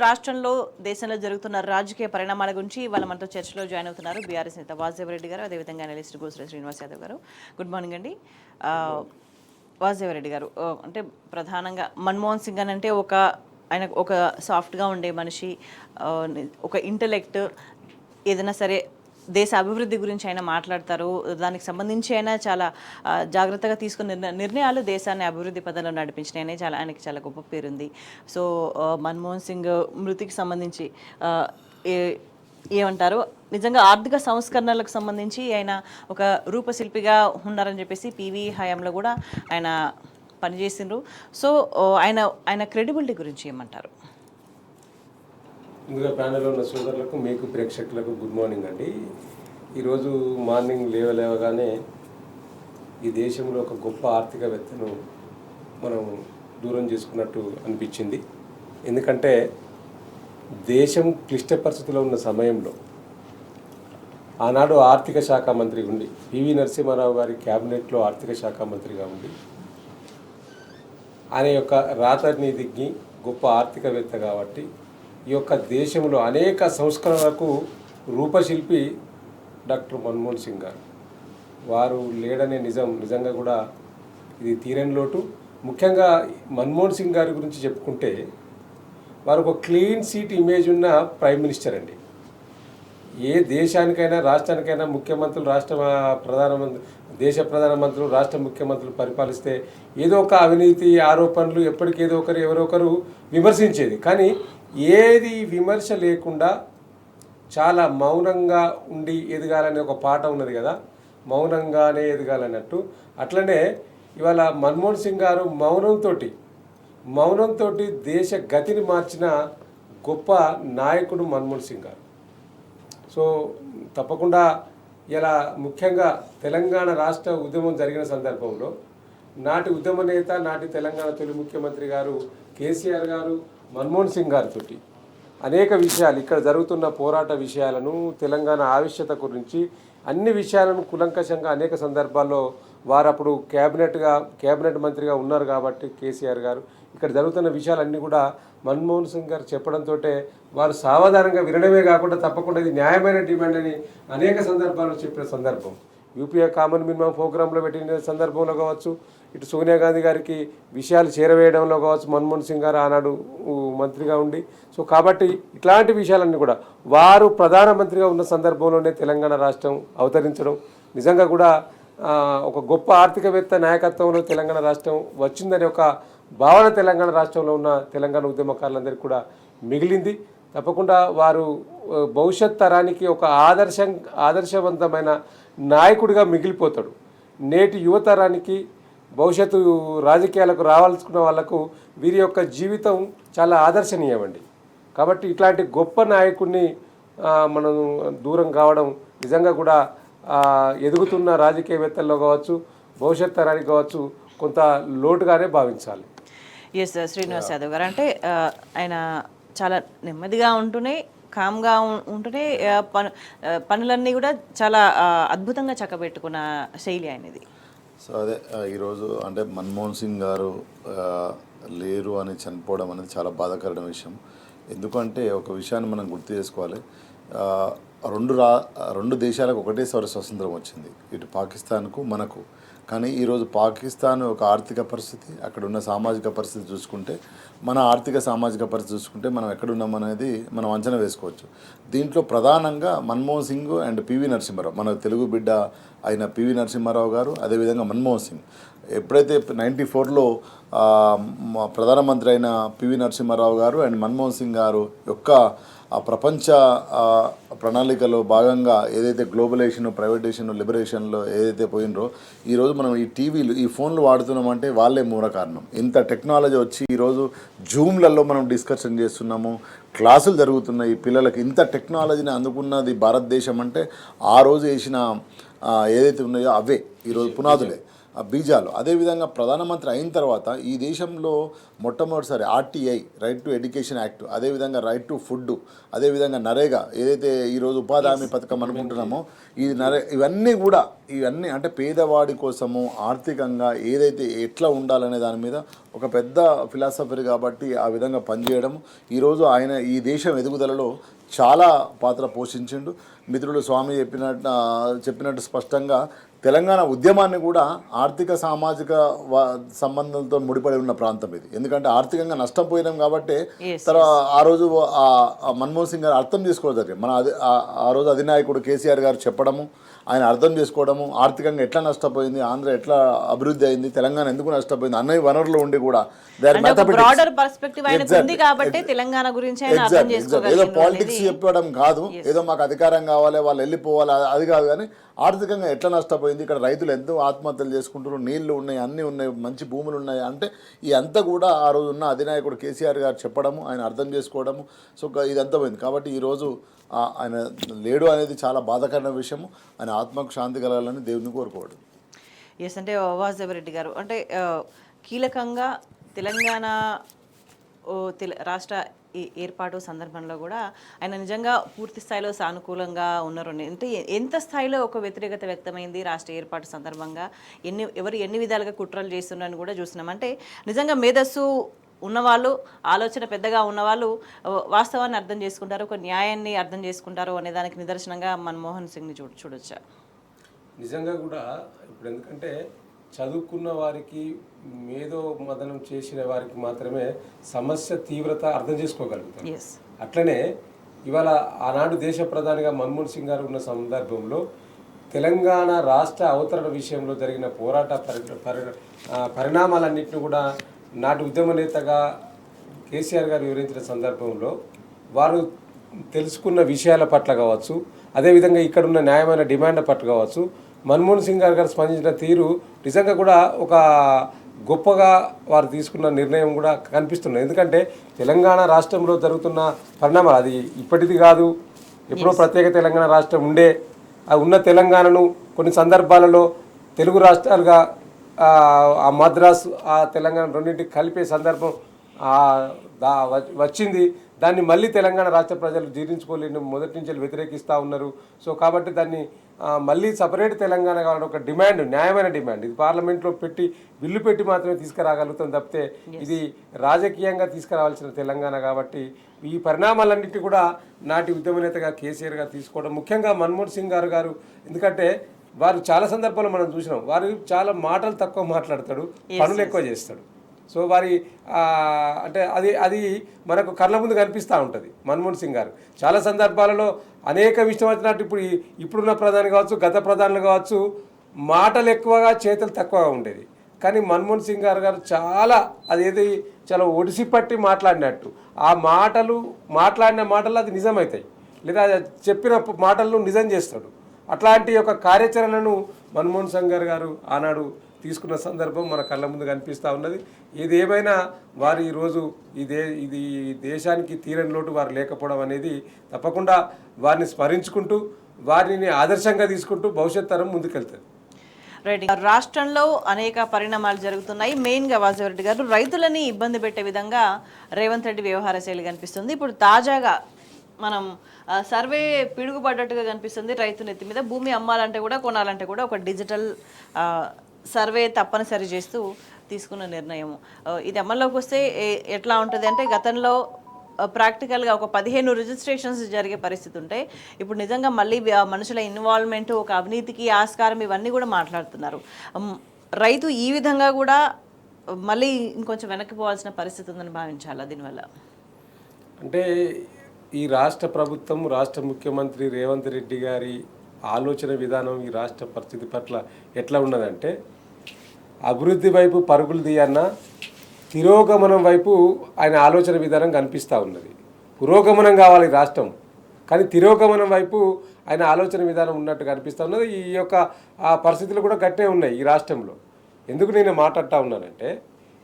రాష్ట్రంలో దేశంలో జరుగుతున్న రాజకీయ పరిణామాల గురించి ఇవాళ మనతో చర్చలో జాయిన్ అవుతున్నారు బీఆర్ఎస్ నేత వాసుదేవరెడ్డి గారు, అదేవిధంగా అనలిస్ట్ గోసుల శ్రీనివాస్ యాదవ్ గారు. గుడ్ మార్నింగ్ అండి. వాసుదేవరెడ్డి గారు, అంటే ప్రధానంగా మన్మోహన్ సింగ్ అని అంటే ఆయన ఒక సాఫ్ట్గా ఉండే మనిషి, ఒక ఇంటలెక్ట్, ఏదైనా సరే దేశ అభివృద్ధి గురించి ఆయన మాట్లాడతారు. దానికి సంబంధించి అయినా చాలా జాగ్రత్తగా తీసుకున్న నిర్ణయాలు దేశాన్ని అభివృద్ధి పదంలో నడిపించినాయని ఆయనకి చాలా గొప్ప పేరుంది. సో మన్మోహన్ సింగ్ మృతికి సంబంధించి ఏమంటారు? నిజంగా ఆర్థిక సంస్కరణలకు సంబంధించి ఆయన ఒక రూపశిల్పిగా ఉన్నారని చెప్పేసి పివి హయాంలో కూడా ఆయన పనిచేసిండ్రు. సో ఆయన క్రెడిబిలిటీ గురించి ఏమంటారు? ముందుగా ప్యానెల్లో ఉన్న సోదరులకు, మీకు ప్రేక్షకులకు గుడ్ మార్నింగ్ అండి. ఈరోజు మార్నింగ్ లేవగానే ఈ దేశంలో ఒక గొప్ప ఆర్థికవేత్తను మనం దూరం చేసుకున్నట్టు అనిపించింది. ఎందుకంటే దేశం క్లిష్ట పరిస్థితిలో ఉన్న సమయంలో ఆనాడు ఆర్థిక శాఖ మంత్రి ఉండి, పివి నరసింహారావు గారి క్యాబినెట్లో ఆర్థిక శాఖ మంత్రిగా ఉండి, ఆయన యొక్క రాతనీతికి గొప్ప ఆర్థికవేత్త కాబట్టి ఈ యొక్క దేశంలో అనేక సంస్కరణలకు రూపశిల్పి డాక్టర్ మన్మోహన్ సింగ్ గారు. వారు లేడనే నిజంగా కూడా ఇది తీరని లోటు. ముఖ్యంగా మన్మోహన్ సింగ్ గారి గురించి చెప్పుకుంటే వారు ఒక క్లీన్ సీట్ ఇమేజ్ ఉన్న ప్రైమ్ మినిస్టర్ అండి. ఏ దేశానికైనా రాష్ట్రానికైనా ముఖ్యమంత్రులు, దేశ ప్రధానమంత్రులు, రాష్ట్ర ముఖ్యమంత్రులు పరిపాలిస్తే ఏదో ఒక అవినీతి ఆరోపణలు ఎప్పటికేదో ఎవరో ఒకరు విమర్శించేది. కానీ ఏది విమర్శ లేకుండా చాలా మౌనంగా ఉండి ఎదగాలనే ఒక పాట ఉన్నది కదా, మౌనంగానే ఎదగాలన్నట్టు. అట్లనే ఇవాళ మన్మోహన్ సింగ్ గారు మౌనంతో దేశ గతిని మార్చిన గొప్ప నాయకుడు మన్మోహన్ సింగ్ గారు. సో తప్పకుండా ఇలా ముఖ్యంగా తెలంగాణ రాష్ట్ర ఉద్యమం జరిగిన సందర్భంలో నాటి ఉద్యమ నేత, నాటి తెలంగాణ తొలి ముఖ్యమంత్రి గారు కేసీఆర్ గారు మన్మోహన్ సింగ్ గారితో అనేక విషయాలు, ఇక్కడ జరుగుతున్న పోరాట విషయాలను, తెలంగాణ ఆవశ్యకత గురించి అన్ని విషయాలను కులంకషంగా అనేక సందర్భాల్లో వారు అప్పుడు క్యాబినెట్ మంత్రిగా ఉన్నారు కాబట్టి కేసీఆర్ గారు ఇక్కడ జరుగుతున్న విషయాలన్నీ కూడా మన్మోహన్ సింగ్ గారు చెప్పడంతో వారు సావధానంగా వినడమే కాకుండా తప్పకుండా ఇది న్యాయమైన డిమాండ్ అని అనేక సందర్భాల్లో చెప్పిన సందర్భం. యూపీఏ కామన్ మినిమం ప్రోగ్రాంలో పెట్టిన సందర్భంలో కావచ్చు, ఇటు సోనియా గాంధీ గారికి విషయాలు చేరవేయడంలో కావచ్చు, మన్మోహన్ సింగ్ గారు ఆనాడు మంత్రిగా ఉండి, సో కాబట్టి ఇట్లాంటి విషయాలన్నీ కూడా వారు ప్రధానమంత్రిగా ఉన్న సందర్భంలోనే తెలంగాణ రాష్ట్రం అవతరించడం నిజంగా కూడా ఒక గొప్ప ఆర్థికవేత్త నాయకత్వంలో తెలంగాణ రాష్ట్రం వచ్చిందనే ఒక భావన తెలంగాణ రాష్ట్రంలో ఉన్న తెలంగాణ ఉద్యమకారులందరికీ కూడా మిగిలింది. తప్పకుండా వారు భవిష్యత్ తరానికి ఒక ఆదర్శవంతమైన నాయకుడిగా మిగిలిపోతాడు. నేటి యువతరానికి, భవిష్యత్తు రాజకీయాలకు రావాల్సుకున్న వాళ్లకు వీరి యొక్క జీవితం చాలా ఆదర్శనీయమండి. కాబట్టి ఇట్లాంటి గొప్ప నాయకుడిని మనం దూరం కావడం నిజంగా కూడా ఎదుగుతున్న రాజకీయవేత్తల్లో కావచ్చు, భవిష్యత్ తరానికి కావచ్చు కొంత లోటుగానే భావించాలి. ఎస్ శ్రీనివాస్ యాదవ్ గారు, అంటే ఆయన చాలా నెమ్మదిగా ఉంటూనే, కామ్గా ఉంటూనే పనులన్నీ కూడా చాలా అద్భుతంగా చక్కబెట్టుకున్న శైలి ఆయనది. సో అదే ఈరోజు అంటే మన్మోహన్ సింగ్ గారు లేరు అని చనిపోవడం అనేది చాలా బాధాకరమైన విషయం. ఎందుకంటే ఒక విషయాన్ని మనం గుర్తు చేసుకోవాలి, రెండు దేశాలకు ఒకటేసారి స్వతంత్రం వచ్చింది, ఇటు పాకిస్తాన్కు మనకు. కానీ ఈరోజు పాకిస్తాన్ ఒక ఆర్థిక పరిస్థితి, అక్కడ ఉన్న సామాజిక పరిస్థితి చూసుకుంటే, మన ఆర్థిక సామాజిక పరిస్థితి చూసుకుంటే మనం ఎక్కడున్నాం అనేది మనం అంచనా వేసుకోవచ్చు. దీంట్లో ప్రధానంగా మన్మోహన్ సింగ్ అండ్ పివి నరసింహారావు, మన తెలుగు బిడ్డ అయిన పివి నరసింహారావు గారు, అదేవిధంగా మన్మోహన్ సింగ్. ఎప్పుడైతే 94లో ప్రధానమంత్రి అయిన పివి నరసింహారావు గారు అండ్ మన్మోహన్ సింగ్ గారు యొక్క ఆ ప్రపంచ ప్రణాళికలో భాగంగా ఏదైతే గ్లోబలైజేషన్, ప్రైవేటైజేషన్, లిబరేషన్లో ఏదైతే పోయినరో, ఈరోజు మనం ఈ టీవీలు, ఈ ఫోన్లు వాడుతున్నామంటే వాళ్ళే మూల కారణం. ఇంత టెక్నాలజీ వచ్చి ఈరోజు జూమ్లలో మనం డిస్కషన్ చేస్తున్నాము, క్లాసులు జరుగుతున్నాయి పిల్లలకి. ఇంత టెక్నాలజీని అందుకున్నది భారతదేశం అంటే ఆ రోజు వేసిన ఏదైతే ఉన్నాయో అవే ఈరోజు పునాదులే. బీజాలు. అదేవిధంగా ప్రధానమంత్రి అయిన తర్వాత ఈ దేశంలో మొట్టమొదటిసారి RTI right to education act, అదేవిధంగా రైట్ టు ఫుడ్, అదేవిధంగా నరేగా ఏదైతే ఈరోజు ఉపాధి హామీ పథకం అనుకుంటున్నామో ఇవన్నీ అంటే పేదవాడి కోసము ఆర్థికంగా ఏదైతే ఎట్లా ఉండాలనే దాని మీద ఒక పెద్ద ఫిలాసఫీ కాబట్టి ఆ విధంగా పనిచేయడం ఈరోజు ఆయన ఈ దేశం ఎదుగుదలలో చాలా పాత్ర పోషించిండు. మిత్రులు స్వామి చెప్పినట్టు స్పష్టంగా తెలంగాణ ఉద్యమాన్ని కూడా ఆర్థిక సామాజిక సంబంధంతో ముడిపడి ఉన్న ప్రాంతం ఇది. ఎందుకంటే ఆర్థికంగా నష్టపోయినాం కాబట్టి ఆ రోజు మన్మోహన్ సింగ్ గారు అర్థం చేసుకోవడం జరిగింది. ఆ రోజు అధినాయకుడు కేసీఆర్ గారు చెప్పడము, ఆయన అర్థం చేసుకోవడము, ఆర్థికంగా ఎట్లా నష్టపోయింది, ఆంధ్ర ఎట్లా అభివృద్ధి అయింది, తెలంగాణ ఎందుకు నష్టపోయింది, అన్ని వనరులు ఉండి కూడా ఏదో పాలిటిక్స్ చెప్పడం కాదు, ఏదో మాకు అధికారం కావాలి వాళ్ళు వెళ్ళిపోవాలి అది కాదు, కానీ ఆర్థికంగా ఎట్లా నష్టపోయింది, ఇక్కడ రైతులు ఎంతో ఆత్మహత్యలు చేసుకుంటారు, నీళ్లు ఉన్నాయి, అన్నీ ఉన్నాయి, మంచి భూములు ఉన్నాయి అంటే ఇదంతా కూడా ఆ రోజు ఉన్న అధినాయకుడు కేసీఆర్ గారు చెప్పడము, ఆయన అర్థం చేసుకోవడము. సో ఇదంతా పోయింది. కాబట్టి ఈరోజు ఆయన లేడు అనేది చాలా బాధాకరమైన విషయము. ఆయన ఆత్మకు శాంతి కలగాలని దేవుని కోరుకోవడం. ఎస్, అంటే వాసుదేవరెడ్డి గారు అంటే కీలకంగా తెలంగాణ రాష్ట్ర ఏర్పాటు సందర్భంలో కూడా ఆయన నిజంగా పూర్తి స్థాయిలో సానుకూలంగా ఉన్నారు. అంటే ఎంత స్థాయిలో ఒక వ్యతిరేకత వ్యక్తమైంది రాష్ట్ర ఏర్పాటు సందర్భంగా, ఎవరు ఎన్ని విధాలుగా కుట్రలు చేస్తున్నారని కూడా చూస్తున్నాం. అంటే నిజంగా మేధస్సు ఉన్నవాళ్ళు, ఆలోచన పెద్దగా ఉన్నవాళ్ళు వాస్తవాన్ని అర్థం చేసుకుంటారు, ఒక న్యాయాన్ని అర్థం చేసుకుంటారు అనే దానికి నిదర్శనంగా మన్మోహన్ సింగ్ని చూడొచ్చా? నిజంగా కూడా ఇప్పుడు ఎందుకంటే చదువుకున్న వారికి, మేధో మదనం చేసిన వారికి మాత్రమే సమస్య తీవ్రత అర్థం చేసుకోగలుగుతారు. అట్లనే ఇవాళ ఆనాడు దేశ ప్రధానిగా మన్మోహన్ సింగ్ గారు ఉన్న సందర్భంలో తెలంగాణ రాష్ట్ర అవతరణ విషయంలో జరిగిన పోరాట పరిణామాలన్నింటినీ కూడా నాటి ఉద్యమ నేతగా కేసీఆర్ గారు వివరించిన సందర్భంలో వారు తెలుసుకున్న విషయాల పట్ల కావచ్చు, అదేవిధంగా ఇక్కడున్న న్యాయమైన డిమాండ్ల పట్ల కావచ్చు, మన్మోహన్ సింగ్ గారు స్పందించిన తీరు నిజంగా కూడా ఒక గొప్పగా వారు తీసుకున్న నిర్ణయం కూడా కనిపిస్తున్నది. ఎందుకంటే తెలంగాణ రాష్ట్రంలో జరుగుతున్న పరిణామాలు అది ఇప్పటిది కాదు, ఎప్పుడో ప్రత్యేక తెలంగాణ రాష్ట్రం ఉండే, ఆ ఉన్న తెలంగాణను కొన్ని సందర్భాలలో తెలుగు రాష్ట్రాలుగా ఆ మద్రాసు ఆ తెలంగాణ రెండింటికి కలిపే సందర్భం వచ్చింది. దాన్ని మళ్ళీ తెలంగాణ రాష్ట్ర ప్రజలు జీర్ణించుకోలేని మొదటి నుంచి వ్యతిరేకిస్తూ ఉన్నారు. సో కాబట్టి దాన్ని మళ్ళీ సపరేట్ తెలంగాణ కావాలని ఒక డిమాండ్, న్యాయమైన డిమాండ్, ఇది పార్లమెంట్లో పెట్టి బిల్లు పెట్టి మాత్రమే తీసుకురాగలుగుతాం తప్పితే ఇది రాజకీయంగా తీసుకురావాల్సిన తెలంగాణ. కాబట్టి ఈ పరిణామాలన్నింటినీ కూడా నాటి ఉద్యమ నేతగా కేసీఆర్ గారు తీసుకోవడం, ముఖ్యంగా మన్మోహన్ సింగ్ గారు ఎందుకంటే వారు చాలా సందర్భాల్లో మనం చూసినాం, వారు చాలా మాటలు తక్కువ మాట్లాడతాడు, పనులు ఎక్కువ చేస్తాడు. సో వారి అంటే అది మనకు కళ్ళ ముందు కనిపిస్తూ ఉంటుంది. మన్మోహన్ సింగ్ గారు చాలా సందర్భాలలో అనేక విషయం వచ్చినట్టు ఇప్పుడున్న ప్రధాని కావచ్చు, గత ప్రధానులు కావచ్చు, మాటలు ఎక్కువగా చేతులు తక్కువగా ఉండేది. కానీ మన్మోహన్ సింగ్ గారు చాలా చాలా ఒడిసి పట్టి మాట్లాడినట్టు ఆ మాట్లాడిన మాటలు అది నిజమవుతాయి, లేదా చెప్పిన మాటలను నిజం చేస్తాడు. అట్లాంటి ఒక కార్యాచరణను మన్మోహన్ సింగ్ గారు ఆనాడు తీసుకున్న సందర్భం మన కళ్ళ ముందు కనిపిస్తూ ఉన్నది. ఏది ఏమైనా వారు ఈరోజు ఇది దేశానికి తీరని లోటు వారు లేకపోవడం అనేది తప్పకుండా వారిని స్మరించుకుంటూ వారిని ఆదర్శంగా తీసుకుంటూ భవిష్యత్ తరం ముందుకెళ్తుంది. రైట్, రాష్ట్రంలో అనేక పరిణామాలు జరుగుతున్నాయి. మెయిన్గా వాసుదేవరెడ్డి గారు రైతులని ఇబ్బంది పెట్టే విధంగా రేవంత్ రెడ్డి వ్యవహార శైలి కనిపిస్తుంది. ఇప్పుడు తాజాగా మనం సర్వే పిడుగుపడ్డట్టుగా కనిపిస్తుంది. రైతు నెత్తి మీద భూమి అమ్మాలంటే కూడా కొనాలంటే కూడా ఒక డిజిటల్ సర్వే తప్పనిసరి చేస్తూ తీసుకున్న నిర్ణయం. ఇది అమల్లోకి వస్తే ఎట్లా ఉంటుంది అంటే గతంలో ప్రాక్టికల్గా ఒక 15 రిజిస్ట్రేషన్స్ జరిగే పరిస్థితి ఉంటే ఇప్పుడు నిజంగా మళ్ళీ మనుషుల ఇన్వాల్వ్మెంట్, ఒక అవినీతికి ఆస్కారం, ఇవన్నీ కూడా మాట్లాడుతున్నారు. రైతు ఈ విధంగా కూడా మళ్ళీ ఇంకొంచెం వెనక్కిపోవాల్సిన పరిస్థితి ఉందని భావించాలా దీనివల్ల? అంటే ఈ రాష్ట్ర ప్రభుత్వం, రాష్ట్ర ముఖ్యమంత్రి రేవంత్ రెడ్డి గారి ఆలోచన విధానం ఈ రాష్ట్ర పరిస్థితి పట్ల ఎట్లా ఉన్నదంటే అభివృద్ధి వైపు పరుగులు తీయన్నా తిరోగమనం వైపు ఆయన ఆలోచన విధానం కనిపిస్తూ ఉన్నది. పురోగమనం కావాలి రాష్ట్రం, కానీ తిరోగమనం వైపు ఆయన ఆలోచన విధానం ఉన్నట్టు కనిపిస్తూ ఉన్నది. ఈ యొక్క పరిస్థితులు కూడా గట్టే ఉన్నాయి ఈ రాష్ట్రంలో. ఎందుకు నేను మాట్లాడుతూ ఉన్నానంటే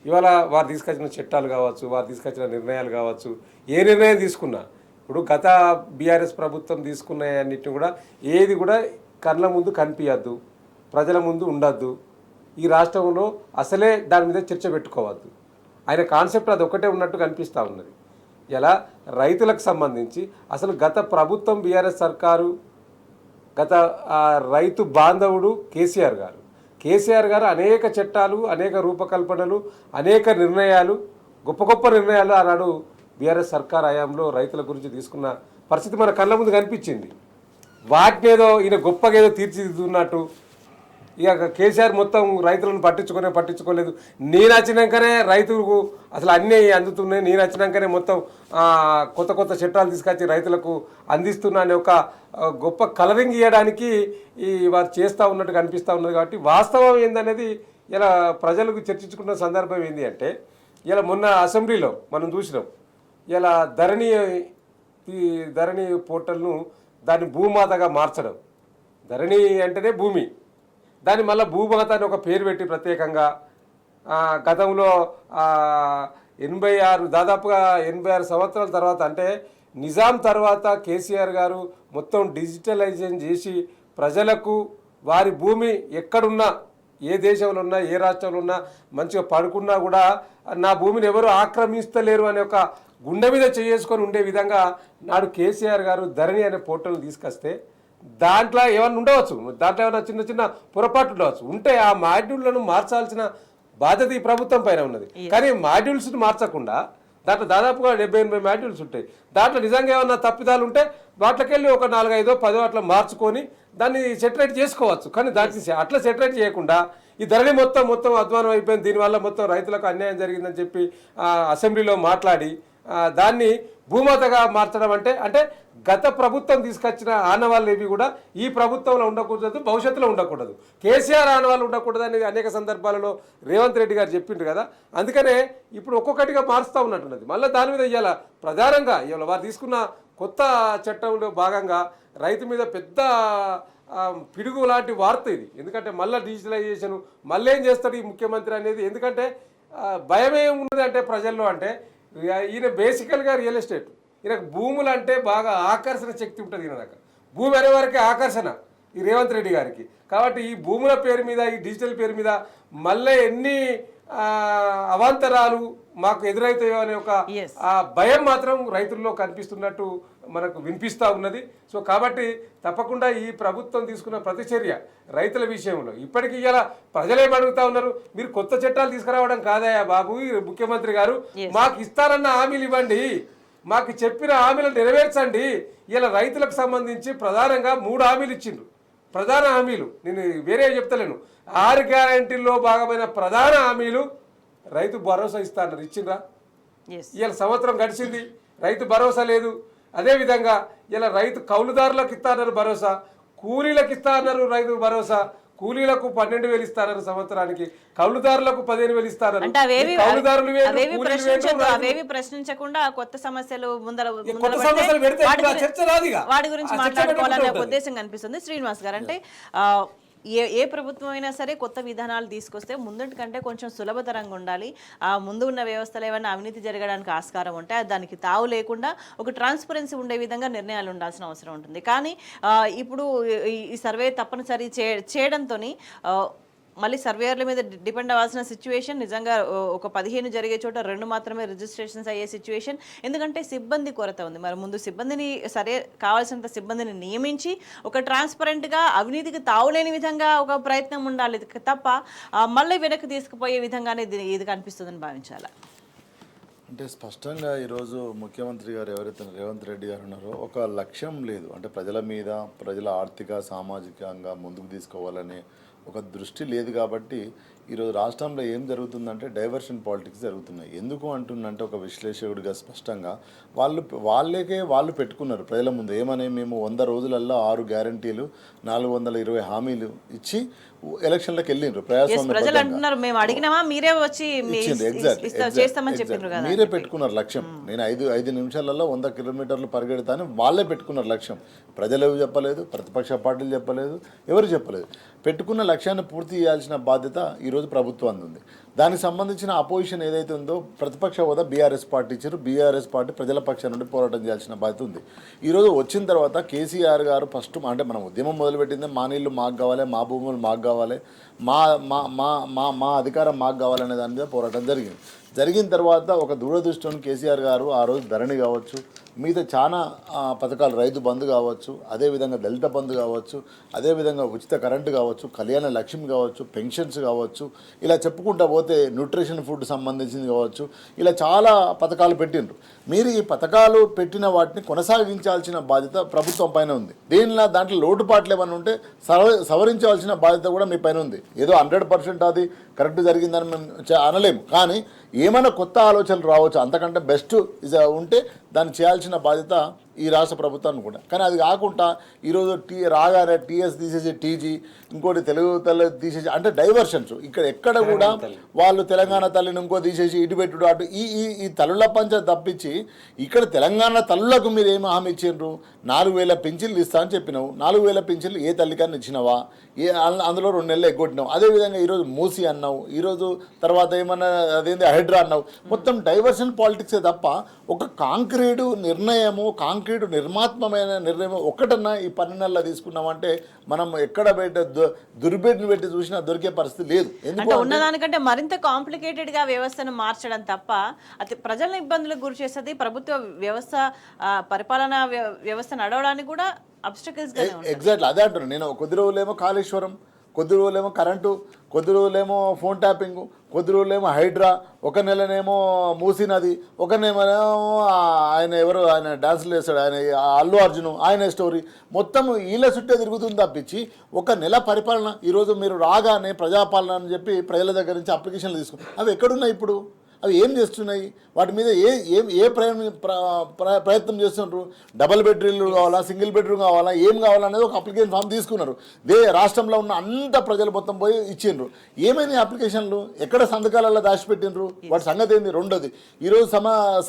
ఇవాళ వారు తీసుకొచ్చిన చట్టాలు కావచ్చు, వారు తీసుకొచ్చిన నిర్ణయాలు కావచ్చు, ఏ నిర్ణయం తీసుకున్నా ఇప్పుడు గత బీఆర్ఎస్ ప్రభుత్వం తీసుకున్నాయన్నిటిని కూడా ఏది కూడా కళ్ళ ముందు కనిపించద్దు, ప్రజల ముందు ఉండద్దు, ఈ రాష్ట్రంలో అసలే దాని మీద చర్చ పెట్టుకోవద్దు. ఆయన కాన్సెప్ట్ అది ఒకటే ఉన్నట్టు కనిపిస్తూ ఉన్నది. ఇలా రైతులకు సంబంధించి అసలు గత ప్రభుత్వం బీఆర్ఎస్ సర్కారు గత రైతు బాంధవుడు కేసీఆర్ గారు అనేక చట్టాలు, అనేక రూపకల్పనలు, అనేక నిర్ణయాలు, గొప్ప గొప్ప నిర్ణయాలు ఆనాడు బీఆర్ఎస్ సర్కార్ హయాంలో రైతుల గురించి తీసుకున్న పరిస్థితి మన కళ్ళ ముందు కనిపించింది. వాటినేదో ఈయన గొప్పగా ఏదో తీర్చిదిద్దున్నట్టు ఇక కేసీఆర్ మొత్తం రైతులను పట్టించుకోలేదు. నేను వచ్చినాకనే రైతులకు అసలు అన్నీ అందుతున్నాయి, నేను వచ్చినాకనే మొత్తం కొత్త కొత్త చట్టాలు తీసుకొచ్చి రైతులకు అందిస్తున్నా అనే ఒక గొప్ప కలరింగ్ ఇవ్వడానికి వారు చేస్తూ ఉన్నట్టు కనిపిస్తూ ఉన్నది. కాబట్టి వాస్తవం ఏందనేది ఇలా ప్రజలకు చర్చించుకున్న సందర్భం ఏంటి అంటే, ఇలా మొన్న అసెంబ్లీలో మనం చూసినాం, ఇలా ధరణి పోర్టల్ను దాన్ని భూమాతగా మార్చడం. ధరణి అంటేనే భూమి, దాన్ని మళ్ళీ భూమాత అని ఒక పేరు పెట్టి ప్రత్యేకంగా గతంలో 86 సంవత్సరాల తర్వాత, అంటే నిజాం తర్వాత కేసీఆర్ గారు మొత్తం డిజిటలైజేషన్ చేసి ప్రజలకు వారి భూమి ఎక్కడున్నా, ఏ దేశంలో ఉన్నా, ఏ రాష్ట్రంలో ఉన్నా మంచిగా పడుకున్నా కూడా నా భూమిని ఎవరు ఆక్రమిస్తలేరు అనే ఒక గుండె మీద చేసుకొని ఉండే విధంగా నాడు కేసీఆర్ గారు ధరణి అనే పోర్టల్ని తీసుకొస్తే దాంట్లో ఏమన్నా ఉండవచ్చు, దాంట్లో ఏమైనా చిన్న చిన్న పొరపాటు ఉండవచ్చు, ఉంటే ఆ మాడ్యూళ్లను మార్చాల్సిన బాధ్యత ఈ ప్రభుత్వం పైన ఉన్నది. కానీ మాడ్యూల్స్ని మార్చకుండా దాంట్లో దాదాపుగా 70-80 మాడ్యూల్స్ ఉంటాయి. దాంట్లో నిజంగా ఏమన్నా తప్పిదాలు ఉంటే వాటికి వెళ్ళి ఒక 4-5-10 అట్లా మార్చుకొని దాన్ని సెటరేట్ చేసుకోవచ్చు. కానీ దాన్ని అట్లా సెటరేట్ చేయకుండా ఈ ధరణి మొత్తం అధ్వానం అయిపోయింది, దీనివల్ల మొత్తం రైతులకు అన్యాయం జరిగిందని చెప్పి అసెంబ్లీలో మాట్లాడి దాన్ని భూమాతగా మార్చడం అంటే గత ప్రభుత్వం తీసుకొచ్చిన ఆనవాళ్ళు ఏవి కూడా ఈ ప్రభుత్వంలో ఉండకూడదు, భవిష్యత్తులో ఉండకూడదు, కేసీఆర్ ఆనవాళ్ళు ఉండకూడదు అనేది అనేక సందర్భాలలో రేవంత్ రెడ్డి గారు చెప్పిండ్రు కదా. అందుకనే ఇప్పుడు ఒక్కొక్కటిగా మారుస్తూ ఉన్నట్టున్నది. మళ్ళీ దాని మీద ఇవాళ ప్రధానంగా ఇవాళ వారు తీసుకున్న కొత్త చట్టంలో భాగంగా రైతు మీద పెద్ద పిడుగు లాంటి వార్త ఇది. ఎందుకంటే మళ్ళీ డిజిటలైజేషన్ మళ్ళీ ఏం చేస్తాడు ఈ ముఖ్యమంత్రి అనేది. ఎందుకంటే భయమే ఉన్నది అంటే ప్రజల్లో, అంటే ఈయన బేసికల్గా రియల్ ఎస్టేట్, ఈయనకు భూములు అంటే బాగా ఆకర్షణ శక్తి ఉంటుంది. ఈయన దాకా భూమి అనే వారికి ఆకర్షణ ఈ రేవంత్ రెడ్డి గారికి. కాబట్టి ఈ భూముల పేరు మీద, ఈ డిజిటల్ పేరు మీద మళ్ళీ ఎన్ని అవాంతరాలు మాకు ఎదురవుతాయో అనే ఒక భయం మాత్రం రైతుల్లో కనిపిస్తున్నట్టు మనకు వినిపిస్తూ ఉన్నది. సో కాబట్టి తప్పకుండా ఈ ప్రభుత్వం తీసుకున్న ప్రతిచర్య రైతుల విషయంలో ఇప్పటికీ ఇలా ప్రజలేం అడుగుతా ఉన్నారు, మీరు కొత్త చట్టాలు తీసుకురావడం కాదయా బాబు ముఖ్యమంత్రి గారు, మాకు ఇస్తారన్న హామీలు ఇవ్వండి, మాకు చెప్పిన హామీలు నెరవేర్చండి. ఇలా రైతులకు సంబంధించి ప్రధానంగా 3 హామీలు ఇచ్చిండ్రు. ప్రధాన హామీలు నేను వేరే చెప్తలేను, 6 గ్యారంటీల్లో భాగమైన ప్రధాన హామీలు రైతు భరోసా ఇస్తారన్నారు, ఇచ్చిండ్రా? ఇలా సంవత్సరం గడిచింది, రైతు భరోసా లేదు. అదేవిధంగా ఇలా రైతు కౌలుదారులకు ఇస్తారన్నారు భరోసా, కూలీలకు ఇస్తారన్నారు రైతు భరోసా, కూలీలకు 12,000 ఇస్తారన్నారు సంవత్సరానికి, కౌలుదారులకు 15,000 ఇస్తారన్నారు. అవేవి ప్రశ్నించకుండా కొత్త సమస్యలు చర్చ రాదిగా వాటి గురించి మాట్లాడుకోవాలనే ఉద్దేశం కనిపిస్తుంది. శ్రీనివాస్ గారు, అంటే ఏ ప్రభుత్వం అయినా సరే కొత్త విధానాలు తీసుకొస్తే ముందటి కంటే కొంచెం సులభతరంగా ఉండాలి. ముందు ఉన్న వ్యవస్థలు ఏమైనా అవినీతి జరగడానికి ఆస్కారం ఉంటే దానికి తావు లేకుండా ఒక ట్రాన్స్పరెన్సీ ఉండే విధంగా నిర్ణయాలు ఉండాల్సిన అవసరం ఉంటుంది. కానీ ఇప్పుడు ఈ సర్వే తప్పనిసరి చేయడంతో మళ్ళీ సర్వేయర్ల మీద డిపెండ్ అవ్వాల్సిన సిచ్యువేషన్, నిజంగా ఒక 15 జరిగే చోట 2 మాత్రమే రిజిస్ట్రేషన్స్ అయ్యే సిచ్యువేషన్. ఎందుకంటే సిబ్బంది కొరత ఉంది. మరి ముందు సిబ్బందిని కావాల్సినంత సిబ్బందిని నియమించి ఒక ట్రాన్స్పరెంట్గా అవినీతికి తావులేని విధంగా ఒక ప్రయత్నం ఉండాలి తప్ప మళ్ళీ వెనక్కి తీసుకుపోయే విధంగానే ఇది కనిపిస్తుందని భావించాలి. అంటే స్పష్టంగా ఈరోజు ముఖ్యమంత్రి గారు ఎవరైతే రేవంత్ రెడ్డి గారు ఉన్నారో ఒక లక్ష్యం లేదు. అంటే ప్రజల మీద, ప్రజల ఆర్థిక సామాజికంగా ముందుకు తీసుకోవాలనే ఒక దృష్టి లేదు. కాబట్టి ఈరోజు రాష్ట్రంలో ఏం జరుగుతుందంటే డైవర్షన్ పాలిటిక్స్ జరుగుతున్నాయి. ఎందుకు అంటున్నంటే ఒక విశ్లేషకుడిగా స్పష్టంగా వాళ్ళు పెట్టుకున్నారు ప్రజల ముందు ఏమని, మేము 100 రోజులల్లో 6 గ్యారంటీలు 420 హామీలు ఇచ్చి ఎలక్షన్లకు వెళ్ళిండ్రు ప్రజాస్వామ్య. మీరే పెట్టుకున్నారు లక్ష్యం. నేను 5 నిమిషాలలో 100 కిలోమీటర్లు పరిగెడతాను వాళ్ళే పెట్టుకున్నారు లక్ష్యం. ప్రజలు ఎవరు చెప్పలేదు, ప్రతిపక్ష పార్టీలు చెప్పలేదు, ఎవరు చెప్పలేదు. పెట్టుకున్న లక్ష్యాన్ని పూర్తి చేయాల్సిన బాధ్యత ఈరోజు ఈరోజు ప్రభుత్వం ఉంది. దానికి సంబంధించిన అపోజిషన్ ఏదైతే ఉందో ప్రతిపక్ష హోదా బీఆర్ఎస్ పార్టీ ఇచ్చారు. బీఆర్ఎస్ పార్టీ ప్రజల పక్షం నుండి పోరాటం చేయాల్సిన బాధ్యత ఉంది. ఈరోజు వచ్చిన తర్వాత కేసీఆర్ గారు ఫస్ట్ అంటే మనం ఉద్యమం మొదలుపెట్టిందే మా నీళ్ళు మాకు కావాలి, మా భూములు మాకు కావాలి, మా మా మా మా మా అధికారం మాకు కావాలనే దాని మీద పోరాటం జరిగిన తర్వాత ఒక దూరదృష్టిని కేసీఆర్ గారు ఆ రోజు ధరణి కావచ్చు, మిగతా చాలా పథకాలు, రైతు బంధు కావచ్చు, అదేవిధంగా దళిత బంధు కావచ్చు, అదేవిధంగా ఉచిత కరెంటు కావచ్చు, కళ్యాణ లక్ష్మి కావచ్చు, పెన్షన్స్ కావచ్చు, ఇలా చెప్పుకుంటా పోతే న్యూట్రిషన్ ఫుడ్ సంబంధించింది కావచ్చు, ఇలా చాలా పథకాలు పెట్టిండ్రు. మీరు ఈ పథకాలు పెట్టిన వాటిని కొనసాగించాల్సిన బాధ్యత ప్రభుత్వం పైన ఉంది. దాంట్లో లోటుపాట్లు ఏమైనా ఉంటే సవరించాల్సిన బాధ్యత కూడా మీ పైన ఉంది. ఏదో 100% అది కరెక్ట్ జరిగిందని మేము అనలేము, కానీ ఏమైనా కొత్త ఆలోచనలు రావచ్చు. అంతకంటే బెస్ట్ ఉంటే దాన్ని చేయాల్సిన బాధ్యత ఈ రాష్ట్ర ప్రభుత్వాన్ని కూడా. కానీ అది కాకుండా ఈరోజు రాగానే టీఎస్ తీసేసి టీజీ, ఇంకోటి తెలుగు తల్లి తీసేసి, అంటే డైవర్షన్స్. ఎక్కడ కూడా వాళ్ళు తెలంగాణ తల్లిని ఇంకో తీసేసి ఇటు పెట్టుడు అటు ఈ తల్లుల పంచ తప్పించి ఇక్కడ తెలంగాణ తల్లులకు మీరు ఏమి హామీ ఇచ్చిండ్రు? 4,000 పింఛన్లు ఇస్తా అని చెప్పినావు. 4,000 పింఛన్లు ఏ తల్లికన్నా ఇచ్చినావా? అందులో 2 నెలలు ఎగ్గొట్టినావు. అదేవిధంగా ఈరోజు మూసి అన్నావు, ఈరోజు తర్వాత ఏమన్నా అదేంటి హైడ్రా అన్నావు. మొత్తం డైవర్షన్ పాలిటిక్సే తప్ప ఒక కాంక్రీటు నిర్ణయము, కాంక్రీటు నిర్మాత్మమైన నిర్ణయం ఒక్కటన్నా ఈ 12 నెలలు తీసుకున్నామంటే మనం ఎక్కడ బయట దుర్బేటిని పెట్టి చూసినా దొరికే పరిస్థితి లేదు. అంటే ఉన్నదానికంటే మరింత కాంప్లికేటెడ్ గా వ్యవస్థను మార్చడం తప్ప అది ప్రజలను ఇబ్బందులకు గురి చేస్తుంది. ప్రభుత్వ వ్యవస్థ పరిపాలనా వ్యవస్థ నడవడానికి కూడా అబ్స్టకల్స్ గా ఎగ్జాక్ట్లీ అదే అంటున్నాను నేను. కొద్ది రోజులేమో కాళేశ్వరం, కొద్ది రోజులేమో కరెంటు, కొద్ది రోజులేమో ఫోన్ ట్యాపింగ్, కొద్ది రోజులేమో హైడ్రా, ఒక నెలనేమో మూసీ నది, ఒక నెలనేమో ఆయన డాన్సులు వేస్తాడు ఆయన అల్లు అర్జున్, ఆయన స్టోరీ మొత్తం వీళ్ళ చుట్టే తిరుగుతుంది తప్పించి ఒక నెల పరిపాలన. ఈరోజు మీరు రాగానే ప్రజాపాలన అని చెప్పి ప్రజల దగ్గర నుంచి అప్లికేషన్లు తీసుకుని అవి ఎక్కడున్నాయి ఇప్పుడు? అవి ఏం చేస్తున్నాయి? వాటి మీద ఏ ప్రయత్నం చేస్తున్నారు? డబల్ బెడ్రూమ్లు కావాలా, సింగిల్ బెడ్రూమ్ కావాలా, ఏం కావాలనేది ఒక అప్లికేషన్ ఫామ్ తీసుకున్నారు. రాష్ట్రంలో ఉన్న అంత ప్రజలు మొత్తం పోయి ఇచ్చిండ్రు. ఏమైంది అప్లికేషన్లు? ఎక్కడ సంతకాలలో దాచిపెట్టిండ్రు? వాటి సంగతి ఏంది? రెండోది, ఈరోజు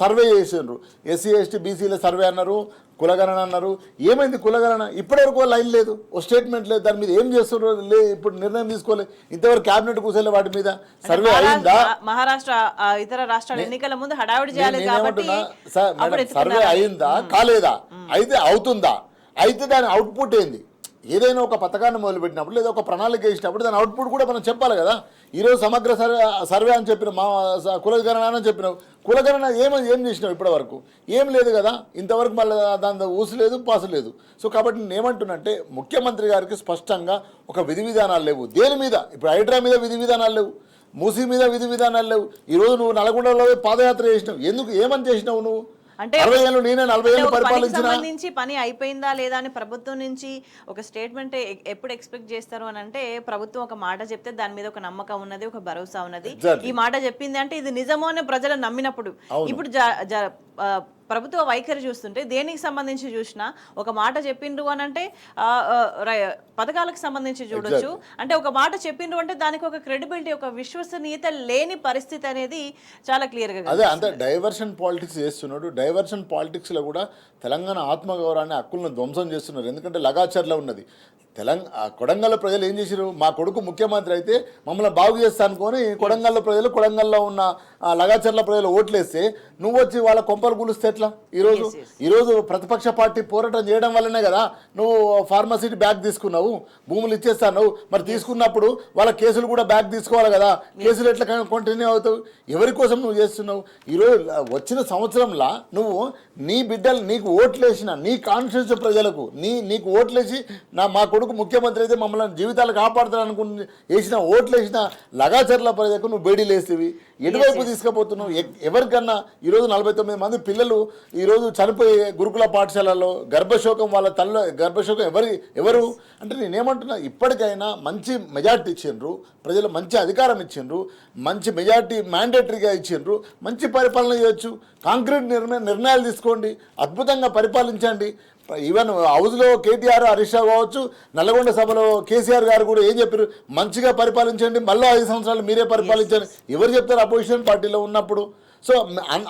సర్వే చేసిండ్రు. ఎస్సీ ఎస్టీ బీసీల సర్వే అన్నారు, కులగణన అన్నారు. ఏమైంది కులగణన? ఇప్పటివరకు లైన్ లేదు, ఓ స్టేట్మెంట్ లేదు. దాని మీద ఏం చేస్తున్నారు? ఇప్పుడు నిర్ణయం తీసుకోలేదు. ఇంతవరకు క్యాబినెట్ కూర్చోలే వాటి మీద. సర్వే అయిందా? మహారాష్ట్ర ఇతర రాష్ట్రాల ఎన్నికల ముందు హడావిడి చేయాలి కాబట్టి సర్వే అయిందా కాలేదా? అయితే అవుతుందా? అయితే దాని అవుట్పుట్ ఏంది? ఏదైనా ఒక పథకాన్ని మొదలుపెట్టినప్పుడు లేదా ఒక ప్రణాళిక వేసినప్పుడు దాని అవుట్పుట్ కూడా మనం చెప్పాలి కదా. ఈరోజు సమగ్ర సర్వే అని చెప్పిన మా కులగణన అని చెప్పినావు. కులగణన ఏం చేసినావు? ఇప్పటి వరకు ఏం లేదు కదా. ఇంతవరకు మళ్ళీ దాని ఊసు లేదు, పాసు లేదు. సో కాబట్టి నేను ఏమంటున్నంటే ముఖ్యమంత్రి గారికి స్పష్టంగా ఒక విధి విధానాలు లేవు. దేని మీద? ఇప్పుడు హైడ్రా మీద విధి విధానాలు లేవు, మూసీ మీద విధి విధానాలు లేవు. ఈరోజు నువ్వు నల్గొండలో పాదయాత్ర చేసినావు. ఎందుకు? ఏమని చేసినావు నువ్వు? అంటే 40 ఏళ్ళు పరిపాలించిన సంబంధించి పని అయిపోయిందా లేదా అని ప్రభుత్వం నుంచి ఒక స్టేట్మెంట్ ఎప్పుడు ఎక్స్పెక్ట్ చేస్తారు అని అంటే, ప్రభుత్వం ఒక మాట చెప్తే దాని మీద ఒక నమ్మకం ఉన్నది, ఒక భరోసా ఉన్నది. ఈ మాట చెప్పింది అంటే ఇది నిజమో అని ప్రజలు నమ్మినప్పుడు. ఇప్పుడు ప్రభుత్వ వైఖరి చూస్తుంటే దేనికి సంబంధించి చూసినా ఒక మాట చెప్పిండ్రు అని అంటే పథకాలకు సంబంధించి చూడొచ్చు. అంటే ఒక మాట చెప్పిండ్రు అంటే దానికి ఒక క్రెడిబిలిటీ, ఒక విశ్వసనీయత లేని పరిస్థితి అనేది చాలా క్లియర్గా. అదే అంత డైవర్షన్ పాలిటిక్స్ చేస్తున్నాడు. డైవర్షన్ పాలిటిక్స్లో కూడా తెలంగాణ ఆత్మగౌరవాన్ని, హక్కులను ధ్వంసం చేస్తున్నారు. ఎందుకంటే లగాచర్లో ఉన్నది. కొడంగల్ ప్రజలు ఏం చేశారు? మా కొడుకు ముఖ్యమంత్రి అయితే మమ్మల్ని బాగు చేస్తా అనుకొని కొడంగల్ ప్రజలు, కొడంగల్లో ఉన్న లగాచర్ల ప్రజలు ఓట్లేస్తే నువ్వు వచ్చి వాళ్ళ కొంపలు కూలిస్తే ఎట్లా? ఈరోజు ప్రతిపక్ష పార్టీ పోరాటం చేయడం వల్లనే కదా నువ్వు ఫార్మసీ బ్యాగ్ తీసుకున్నావు, భూములు ఇచ్చేస్తాను. మరి తీసుకున్నప్పుడు వాళ్ళ కేసులు కూడా బ్యాగ్ తీసుకోవాలి కదా. కేసులు ఎట్లా కంటిన్యూ అవుతావు? ఎవరి కోసం నువ్వు చేస్తున్నావు? ఈరోజు వచ్చిన సంవత్సరంలో నువ్వు నీ బిడ్డలు నీకు ఓట్లేసిన నీ కాన్స్టిట్యూన్సీ ప్రజలకు నీకు ఓట్లేసి మా కొడుకు ముఖ్యమంత్రి అయితే మమ్మల్ని జీవితాలు కాపాడుతాను అనుకుని వేసిన ఓట్లేసిన లగాచర్ల ప్రజలకు నువ్వు బేడీలు వేసేవి. ఎటువైపు తీసుకుపోతున్నావు? ఎవరికన్నా ఈరోజు 49 మంది పిల్లలు ఈరోజు చనిపోయే గురుకుల పాఠశాలలో గర్భశోకం, వాళ్ళ గర్భశోకం ఎవరు అంటే నేనేమంటున్నా, ఇప్పటికైనా మంచి మెజార్టీ ఇచ్చిండ్రు ప్రజలు, మంచి అధికారం ఇచ్చిండ్రు, మంచి మెజార్టీ మ్యాండేటరీగా ఇచ్చిండ్రు, మంచి పరిపాలన చేయొచ్చు. కాంక్రీట్ నిర్ణయాలు తీసుకోండి, అద్భుతంగా పరిపాలించండి. ఈవెన్ హౌస్లో కేటీఆర్, హరీష్ రావు కావచ్చు, నల్గొండ సభలో కేసీఆర్ గారు కూడా ఏం చెప్పారు? మంచిగా పరిపాలించండి, మళ్ళీ 5 సంవత్సరాలు మీరే పరిపాలించండి. ఎవరు చెప్తారు అపోజిషన్ పార్టీలో ఉన్నప్పుడు? సో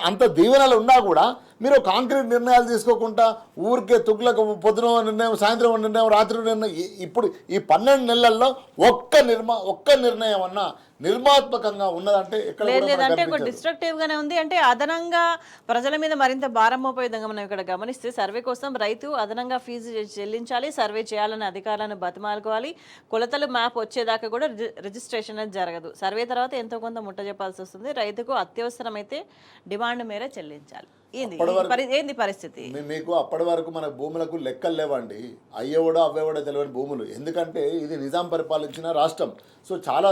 అంత దీవెనలు ఉన్నా కూడా మీరు కాంక్రీట్ నిర్ణయాలు తీసుకోకుండా ఊరికే తుగ్లకు పొద్దున నిర్ణయం, సాయంత్రం నిర్ణయం, రాత్రి నిర్ణయం. ఇప్పుడు ఈ 12 నెలల్లో ఒక్క నిర్ణయం అన్నా నిర్మాత్మకంగా ఉన్నదంటే ఎక్కడ కూడా మనకు లేదంటే కనిపించదు. డిస్ట్రక్టివ్ గానే ఉంది. అంటే అదనంగా ప్రజల మీద మరింత భారం మోపే విధంగా మనం ఇక్కడ గమనిస్తే సర్వే కోసం రైతు అదనంగా ఫీజు చెల్లించాలి, సర్వే చేయాలని అధికారులను బతిమాలుకోవాలి, కొలతలు మ్యాప్ వచ్చేదాకా కూడా రిజిస్ట్రేషన్ అనేది జరగదు. సర్వే తర్వాత ఎంతో కొంత ముట్ట చెప్పాల్సి వస్తుంది. రైతుకు అత్యవసరమైతే డిమాండ్ మేర చెల్లించాలి. ఏంది పరిస్థితి? మీకు అప్పటి వరకు మన భూములకు లెక్కలు లేవండి, అయ్యేవాడో అవ్వేవాడో తెలియని భూములు. ఎందుకంటే ఇది నిజాం పరిపాలించిన రాష్ట్రం. సో చాలా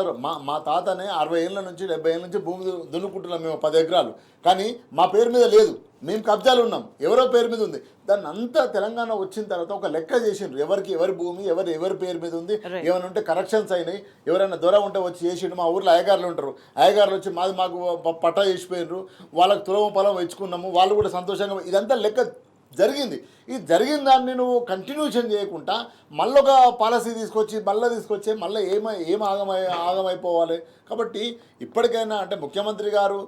మా తాతనే 60 ఏళ్ళ నుంచి 70 ఏళ్ళ నుంచి భూమి దున్నుకుంటున్నాం మేము 10 ఎకరాలు. కానీ మా పేరు మీద లేదు, మేము కబ్జాలు ఉన్నాం, ఎవరో పేరు మీద ఉంది. దాన్ని అంతా తెలంగాణ వచ్చిన తర్వాత ఒక లెక్క చేసిండ్రు, ఎవరి భూమి ఎవరి పేరు మీద ఉంది, ఏమైనా ఉంటే కరెక్షన్స్ అయినాయి, ఎవరైనా దొర ఉంటే వచ్చి చేసిండు. మా ఊర్లో అయ్యగారులు ఉంటారు, అయ్యగారులు వచ్చి మాకు పట్టా చేసిపోయినరు, వాళ్ళకి తులవం పొలం ఇచ్చుకున్నాము, వాళ్ళు కూడా సంతోషంగా. ఇదంతా లెక్క జరిగింది. ఈ జరిగిన దాన్ని నువ్వు కంటిన్యూషన్ చేయకుండా మళ్ళీ ఒక పాలసీ తీసుకొచ్చి మళ్ళీ ఏం ఆగమైపోవాలి. కాబట్టి ఇప్పటికైనా అంటే ముఖ్యమంత్రి గారు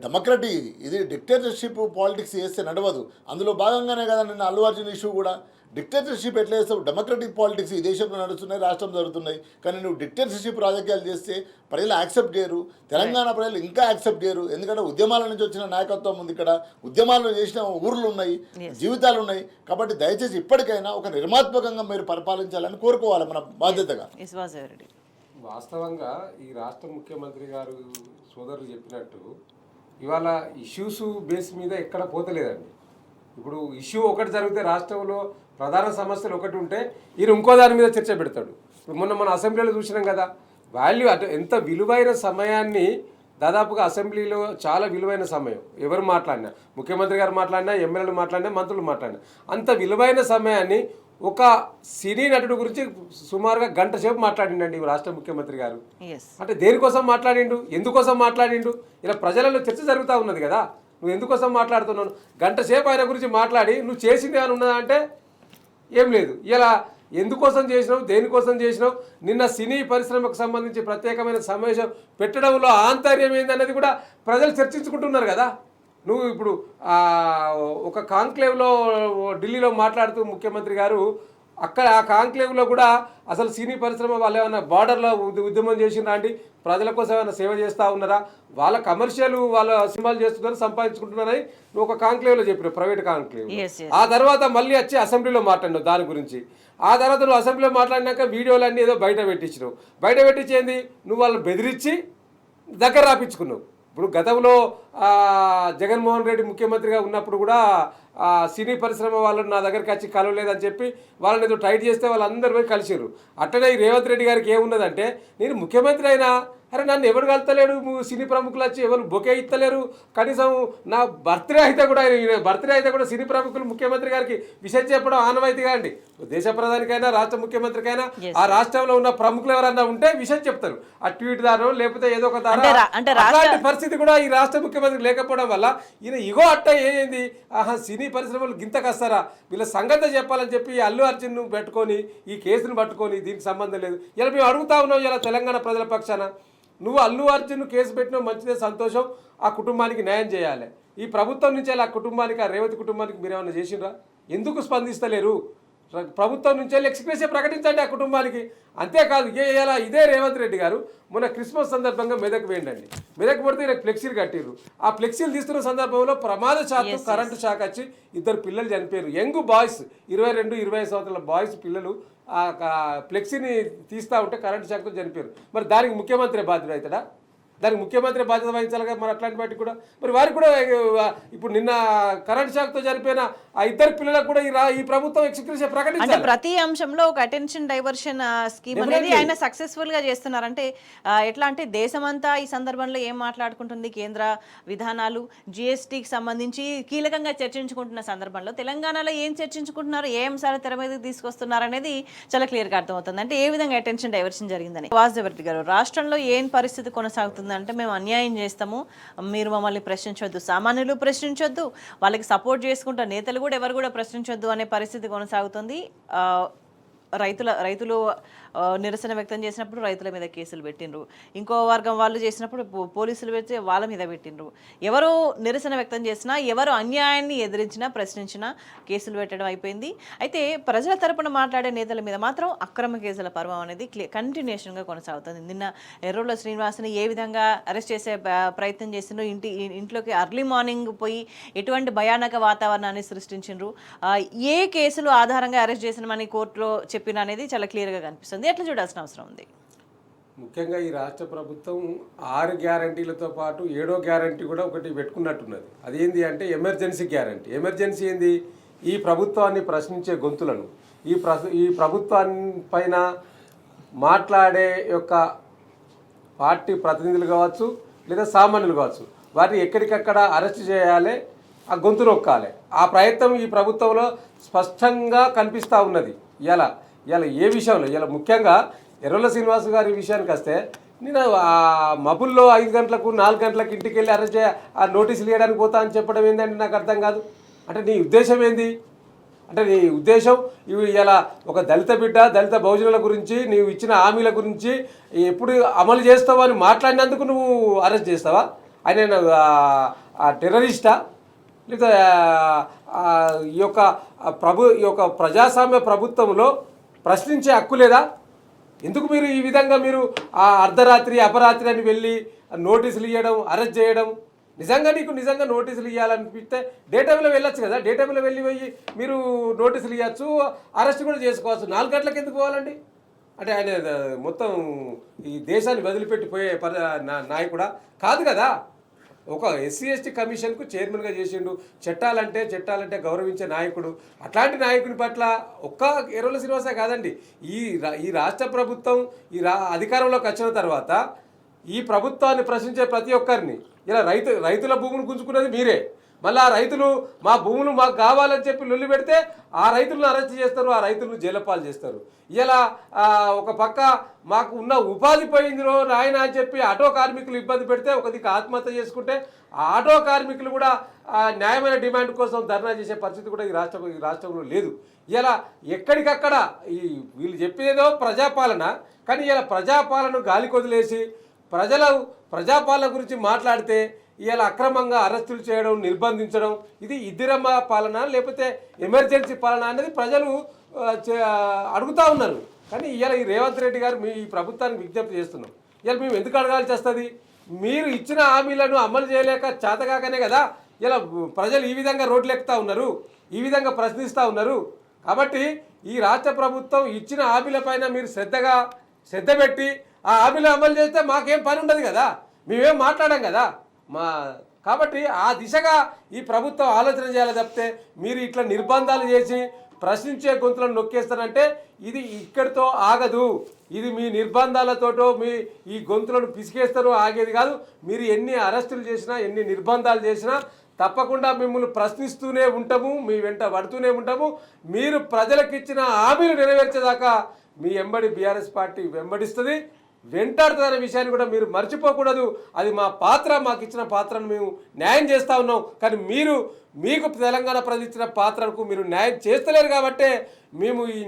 డెమోక్రటిక్, ఇది డిక్టేటర్షిప్ పాలిటిక్స్ చేస్తే నడవదు. అందులో భాగంగానే కదా నిన్న అల్లు అర్జున్ ఇష్యూ కూడా. డిక్టేటర్షిప్ ఎట్లా చేస్తావు? డెమోక్రటిక్ పాలిటిక్స్ ఈ దేశంలో నడుస్తున్నాయి, రాష్ట్రం జరుగుతున్నాయి. కానీ నువ్వు డిక్టేటర్షిప్ రాజకీయాలు చేస్తే ప్రజలు యాక్సెప్ట్ చేయరు, తెలంగాణ ప్రజలు ఇంకా యాక్సెప్ట్ చేయరు. ఎందుకంటే ఉద్యమాల నుంచి వచ్చిన నాయకత్వం ఉంది, ఇక్కడ ఉద్యమాలు చేసిన ఊర్లు ఉన్నాయి, జీవితాలు ఉన్నాయి. కాబట్టి దయచేసి ఇప్పటికైనా ఒక నిర్మాత్మకంగా మీరు పరిపాలించాలని కోరుకోవాలి మన బాధ్యతగా. వాస్తవంగా ఈ రాష్ట్ర ముఖ్యమంత్రి గారు సోదరులు చెప్పినట్టు ఇవాళ ఇష్యూస్ బేస్ మీద ఎక్కడ పోతలేదండి. ఇప్పుడు ఇష్యూ ఒకటి జరిగితే రాష్ట్రంలో ప్రధాన సమస్యలు ఒకటి ఉంటే ఈయన ఇంకో దాని మీద చర్చ పెడతాడు. ఇప్పుడు మన అసెంబ్లీలో చూసినాం కదా, వాల్యూ అంటే ఎంత విలువైన సమయాన్ని, దాదాపుగా అసెంబ్లీలో చాలా విలువైన సమయం, ఎవరు మాట్లాడినా, ముఖ్యమంత్రి గారు మాట్లాడినా, ఎమ్మెల్యేలు మాట్లాడినా, మంత్రులు మాట్లాడినా, అంత విలువైన సమయాన్ని ఒక సినీ నటుడు గురించి సుమారుగా గంట సేపు మాట్లాడిండండి రాష్ట్ర ముఖ్యమంత్రి గారు. అంటే దేనికోసం మాట్లాడిండు, ఎందుకోసం మాట్లాడిండు? ఇలా ప్రజలలో చర్చ జరుగుతూ ఉన్నది కదా, నువ్వు ఎందుకోసం మాట్లాడుతున్నావు? గంట సేపు ఆయన గురించి మాట్లాడి నువ్వు చేసింది అని ఉన్నదా అంటే ఏం లేదు. ఇలా ఎందుకోసం చేసినావు, దేనికోసం చేసినావు? నిన్న సినీ పరిశ్రమకు సంబంధించి ప్రత్యేకమైన సమావేశం పెట్టడంలో ఆంతర్యం ఏందన్నది కూడా ప్రజలు చర్చించుకుంటున్నారు కదా. నువ్వు ఇప్పుడు ఒక కాంక్లేవ్లో ఢిల్లీలో మాట్లాడుతూ ముఖ్యమంత్రి గారు అక్కడ ఆ కాంక్లేవ్లో కూడా అసలు సినీ పరిశ్రమ వాళ్ళు ఏమైనా బార్డర్లో ఉద్యమం చేసినా అండి, ప్రజల కోసం ఏమైనా సేవ చేస్తూ ఉన్నారా, వాళ్ళ కమర్షియల్ వాళ్ళ సినిమాలు చేస్తున్నారు, సంపాదించుకుంటున్నారని నువ్వు ఒక కాంక్లేవ్లో చెప్పినావు, ప్రైవేట్ కాంక్లేవ్. ఆ తర్వాత మళ్ళీ వచ్చి అసెంబ్లీలో మాట్లాడినావు దాని గురించి. ఆ తర్వాత నువ్వు అసెంబ్లీలో మాట్లాడినాక వీడియోలన్నీ ఏదో బయట పెట్టించినావు. బయట పెట్టించేంది, నువ్వు వాళ్ళని బెదిరించి దగ్గర రాపించుకున్నావు. ఇప్పుడు గతంలో జగన్మోహన్ రెడ్డి ముఖ్యమంత్రిగా ఉన్నప్పుడు కూడా సినీ పరిశ్రమ వాళ్ళు నా దగ్గరికి వచ్చి కలవలేదని చెప్పి వాళ్ళని ఏదో టైట్ చేస్తే వాళ్ళందరూ పోయి కలిసిరు. అట్టనే ఈ రేవంత్ రెడ్డి గారికి ఏమున్నదంటే, నేను ముఖ్యమంత్రి అయినా అరే నన్ను ఎవరు కలుతలేడు, సినీ ప్రముఖులు వచ్చి ఎవరు బొకే ఇస్తలేరు, కనీసం నా బర్త్డే అయితే కూడా సినీ ప్రముఖులు ముఖ్యమంత్రి గారికి విషయం చెప్పడం ఆనవాయితీగా అండి. దేశ ప్రధానికైనా రాష్ట్ర ముఖ్యమంత్రికైనా ఆ రాష్ట్రంలో ఉన్న ప్రముఖులు ఎవరన్నా ఉంటే విషయం చెప్తారు, ఆ ట్వీట్ దారో లేకపోతే ఏదో ఒక దారో. అలాంటి పరిస్థితి కూడా ఈ రాష్ట్ర ముఖ్యమంత్రి లేకపోవడం వల్ల ఈయన ఇగో అట్ట ఏంది, సినీ పరిశ్రమలు గింతకొస్తారా, వీళ్ళ సంగతి చెప్పాలని చెప్పి అల్లు అర్జున్ పెట్టుకొని ఈ కేసును పట్టుకొని దీనికి సంబంధం లేదు. ఇలా మేము అడుగుతా ఉన్నాం ఇలా తెలంగాణ ప్రజల పక్షాన, నువ్వు అల్లు అర్జున్ కేసు పెట్టినా మంచిదే, సంతోషం, ఆ కుటుంబానికి న్యాయం చేయాలి. ఈ ప్రభుత్వం నుంచి ఆ కుటుంబానికి, ఆ రేవతి కుటుంబానికి మీరు ఏమైనా చేసిండ్రా? ఎందుకు స్పందిస్తలేరు? ప్రభుత్వం నుంచే ఎక్స్‌గ్రేషియా ప్రకటించండి ఆ కుటుంబానికి. అంతేకాదు ఇదే రేవంత్ రెడ్డి గారు మొన్న క్రిస్మస్ సందర్భంగా మెదక్ వేయండి, మెదక్ పడితే ఈయన ఫ్లెక్సీలు కట్టిర్రు. ఆ ఫ్లెక్సీలు తీస్తున్న సందర్భంలో ప్రమాదశాత్తు కరెంటు షాక్ వచ్చి 2 పిల్లలు చనిపోయారు. యంగ్ బాయ్స్, 22-25 సంవత్సరాల బాయ్స్ పిల్లలు ఆ ఫ్లెక్సీని తీస్తూ ఉంటే కరెంటు షాక్తో చనిపోయారు. మరి దానికి ముఖ్యమంత్రి బాధ్యత అవుతాడా? దానికి ముఖ్యమంత్రి బాధ్యత వహించాలిగా మరి అట్లాంటి వాటికి కూడా. మరి వారికి కూడా ఇప్పుడు నిన్న కరెంట్ షాక్తో చనిపోయిన ఆ 2 పిల్లలకు కూడా ఈ ప్రభుత్వం ఎక్స్‌గ్రేషియా ప్రకటించాలి. అంటే ప్రతి అంశంలో ఒక అటెన్షన్ డైవర్షన్ స్కీమ్ అనేది ఆయన సక్సెస్ఫుల్ గా చేస్తున్నారు. అంటే ఎట్లా అంటే దేశమంతా ఈ సందర్భంలో ఏం మాట్లాడుకుంటుంది, కేంద్ర విధానాలు, జిఎస్టీకి సంబంధించి కీలకంగా చర్చించుకుంటున్న సందర్భంలో తెలంగాణలో ఏం చర్చించుకుంటున్నారు, ఏ అంశాలు తెర మీదకి తీసుకొస్తున్నారు అనేది చాలా క్లియర్గా అర్థమవుతుంది. అంటే ఏ విధంగా అటెన్షన్ డైవర్షన్ జరిగిందని. వాసుదేవరెడ్డి గారు, రాష్ట్రంలో ఏం పరిస్థితి కొనసాగుతుంది అంటే మేము అన్యాయం చేస్తాము, మీరు మమ్మల్ని ప్రశ్నించొద్దు, సామాన్యులు ప్రశ్నించొద్దు, వాళ్ళకి సపోర్ట్ చేసుకుంటా నేతలు కూడా ఎవరు కూడా ప్రశ్నించొద్దు అనే పరిస్థితి కొనసాగుతుంది. రైతులు నిరసన వ్యక్తం చేసినప్పుడు రైతుల మీద కేసులు పెట్టిండ్రు, ఇంకో వర్గం వాళ్ళు చేసినప్పుడు పోలీసులు పెడితే వాళ్ళ మీద పెట్టిండ్రు. ఎవరు నిరసన వ్యక్తం చేసినా, ఎవరు అన్యాయాన్ని ఎదిరించినా, ప్రశ్నించినా కేసులు పెట్టడం అయిపోయింది. అయితే ప్రజల తరపున మాట్లాడే నేతల మీద మాత్రం అక్రమ కేసుల పర్వం అనేది కంటిన్యూషన్గా కొనసాగుతుంది. నిన్న ఎర్రోళ్ళ శ్రీనివాస్ని ఏ విధంగా అరెస్ట్ చేసే ప్రయత్నం చేసిండ్రు, ఇంట్లోకి అర్లీ మార్నింగ్ పోయి ఎటువంటి భయానక వాతావరణాన్ని సృష్టించిండ్రు, ఏ కేసులు ఆధారంగా అరెస్ట్ చేసినామని కోర్టులో చెప్పిన అనేది చాలా క్లియర్గా కనిపిస్తుంది. ఎట్లా చూడాల్సిన అవసరం ఉంది? ముఖ్యంగా ఈ రాష్ట్ర ప్రభుత్వం 6 గ్యారంటీలతో పాటు 7వ గ్యారంటీ కూడా ఒకటి పెట్టుకున్నట్టున్నది. అదేంటి అంటే ఎమర్జెన్సీ గ్యారంటీ. ఎమర్జెన్సీ ఏంది? ఈ ప్రభుత్వాన్ని ప్రశ్నించే గొంతులను, ఈ ప్రభుత్వాన్ని పైన మాట్లాడే యొక్క పార్టీ ప్రతినిధులు కావచ్చు లేదా సామాన్యులు కావచ్చు, వారిని ఎక్కడికక్కడ అరెస్ట్ చేయాలి, ఆ గొంతు నొక్కాలి. ఆ ప్రయత్నం ఈ ప్రభుత్వంలో స్పష్టంగా కనిపిస్తూ ఉన్నది. ఇలా ఏ విషయంలో, ఇలా ముఖ్యంగా ఎర్రొల్ల శ్రీనివాస్ గారి విషయానికి వస్తే, నేను ఆ మబుల్లో 5 గంటలకు 4 గంటలకు ఇంటికి వెళ్ళి అరెస్ట్ ఆ నోటీసులు ఇవ్వడానికి పోతా అని చెప్పడం ఏంటంటే నాకు అర్థం కాదు. అంటే నీ ఉద్దేశం ఏంది? అంటే నీ ఉద్దేశం ఇవి ఇలా ఒక దళిత బిడ్డ, దళిత బహుజనుల గురించి నీవు ఇచ్చిన హామీల గురించి ఎప్పుడు అమలు చేస్తావా అని మాట్లాడినందుకు నువ్వు అరెస్ట్ చేస్తావా? ఆయన టెర్రరిస్టా? లేదా ఈ యొక్క ప్రజాస్వామ్య ప్రభుత్వంలో ప్రశ్నించే హక్కు లేదా? ఎందుకు మీరు ఈ విధంగా మీరు ఆ అర్ధరాత్రి అపరాత్రి అని వెళ్ళి నోటీసులు ఇవ్వడం, అరెస్ట్ చేయడం? నిజంగా నోటీసులు ఇవ్వాలనిపిస్తే డే టైంలో వెళ్ళొచ్చు కదా. డే టైంలో వెళ్ళి మీరు నోటీసులు ఇవ్వచ్చు, అరెస్ట్ కూడా చేసుకోవచ్చు. 4 గంటలకు ఎందుకు పోవాలండి? అంటే ఆయన మొత్తం ఈ దేశాన్ని వదిలిపెట్టిపోయే నాయకుడా? కాదు కదా. ఒక ఎస్సీ ఎస్టీ కమిషన్కు చైర్మన్గా చేసిండు. చట్టాలంటే గౌరవించే నాయకుడు. అట్లాంటి నాయకుని పట్ల ఒక్క ఎర్రొల్ల శ్రీనివాసే కాదండి, ఈ రాష్ట్ర ప్రభుత్వం అధికారంలోకి వచ్చిన తర్వాత ఈ ప్రభుత్వాన్ని ప్రశ్నించే ప్రతి ఒక్కరిని, ఇలా రైతుల భూములు గుంజుకున్నది మీరే. మళ్ళీ ఆ రైతులు మా భూములు మాకు కావాలని చెప్పి లొల్లి పెడితే ఆ రైతులను అరెస్ట్ చేస్తారు, ఆ రైతులను జైలుపాలు చేస్తారు. ఇలా ఒక పక్క మాకు ఉన్న ఉపాధి పోయిందిరో నాయన అని చెప్పి ఆటో కార్మికులు ఇబ్బంది పెడితే ఒక దిక్కు ఆత్మహత్య చేసుకుంటే ఆ ఆటో కార్మికులు కూడా న్యాయమైన డిమాండ్ కోసం ధర్నా చేసే పరిస్థితి కూడా ఈ రాష్ట్రంలో లేదు. ఇలా ఎక్కడికక్కడ వీళ్ళు చెప్పేదో ప్రజాపాలన, కానీ ఇలా ప్రజాపాలన గాలికి వదిలేసి ప్రజాపాలన గురించి మాట్లాడితే ఇలా అక్రమంగా అరెస్టులు చేయడం, నిర్బంధించడం, ఇది ఇద్దిరమ్మ పాలన లేకపోతే ఎమర్జెన్సీ పాలన అనేది ప్రజలు అడుగుతూ ఉన్నారు. కానీ ఇవాళ ఈ రేవంత్ రెడ్డి గారు ఈ ప్రభుత్వానికి విజ్ఞప్తి చేస్తున్నాం. ఇవాళ మేము ఎందుకు అడగాల్సి వస్తుంది? మీరు ఇచ్చిన హామీలను అమలు చేయలేక చేతగాకనే కదా ఇలా ప్రజలు ఈ విధంగా రోడ్లు ఎక్కుతూ ఉన్నారు, ఈ విధంగా ప్రశ్నిస్తూ ఉన్నారు. కాబట్టి ఈ రాష్ట్ర ప్రభుత్వం ఇచ్చిన హామీలపైన మీరు శ్రద్ధ పెట్టి ఆ హామీలు అమలు చేస్తే మాకేం పని ఉండదు కదా, మేమేం మాట్లాడాం కదా. కాబట్టి ఆ దిశగా ఈ ప్రభుత్వం ఆలోచన చేయాలి తప్పితే మీరు ఇట్లా నిర్బంధాలు చేసి ప్రశ్నించే గొంతులను నొక్కేస్తారంటే ఇది ఇక్కడితో ఆగదు. ఇది మీ నిర్బంధాలతోటో ఈ గొంతులను పిసికేస్తారో ఆగేది కాదు. మీరు ఎన్ని అరెస్టులు చేసినా, ఎన్ని నిర్బంధాలు చేసినా తప్పకుండా మిమ్మల్ని ప్రశ్నిస్తూనే ఉంటాము, మీ వెంట పడుతూనే ఉంటాము. మీరు ప్రజలకు ఇచ్చిన హామీలు నెరవేర్చేదాకా మీ వెంబడి బీఆర్ఎస్ పార్టీ వెంబడిస్తుంది, వెంటాడుతుందనే విషయాన్ని కూడా మీరు మర్చిపోకూడదు. అది మా పాత్ర, మాకు ఇచ్చిన పాత్రను మేము న్యాయం చేస్తూ ఉన్నాం. కానీ మీకు తెలంగాణ ప్రజలు ఇచ్చిన పాత్రకు మీరు న్యాయం చేస్తలేరు కాబట్టే మేము ఈ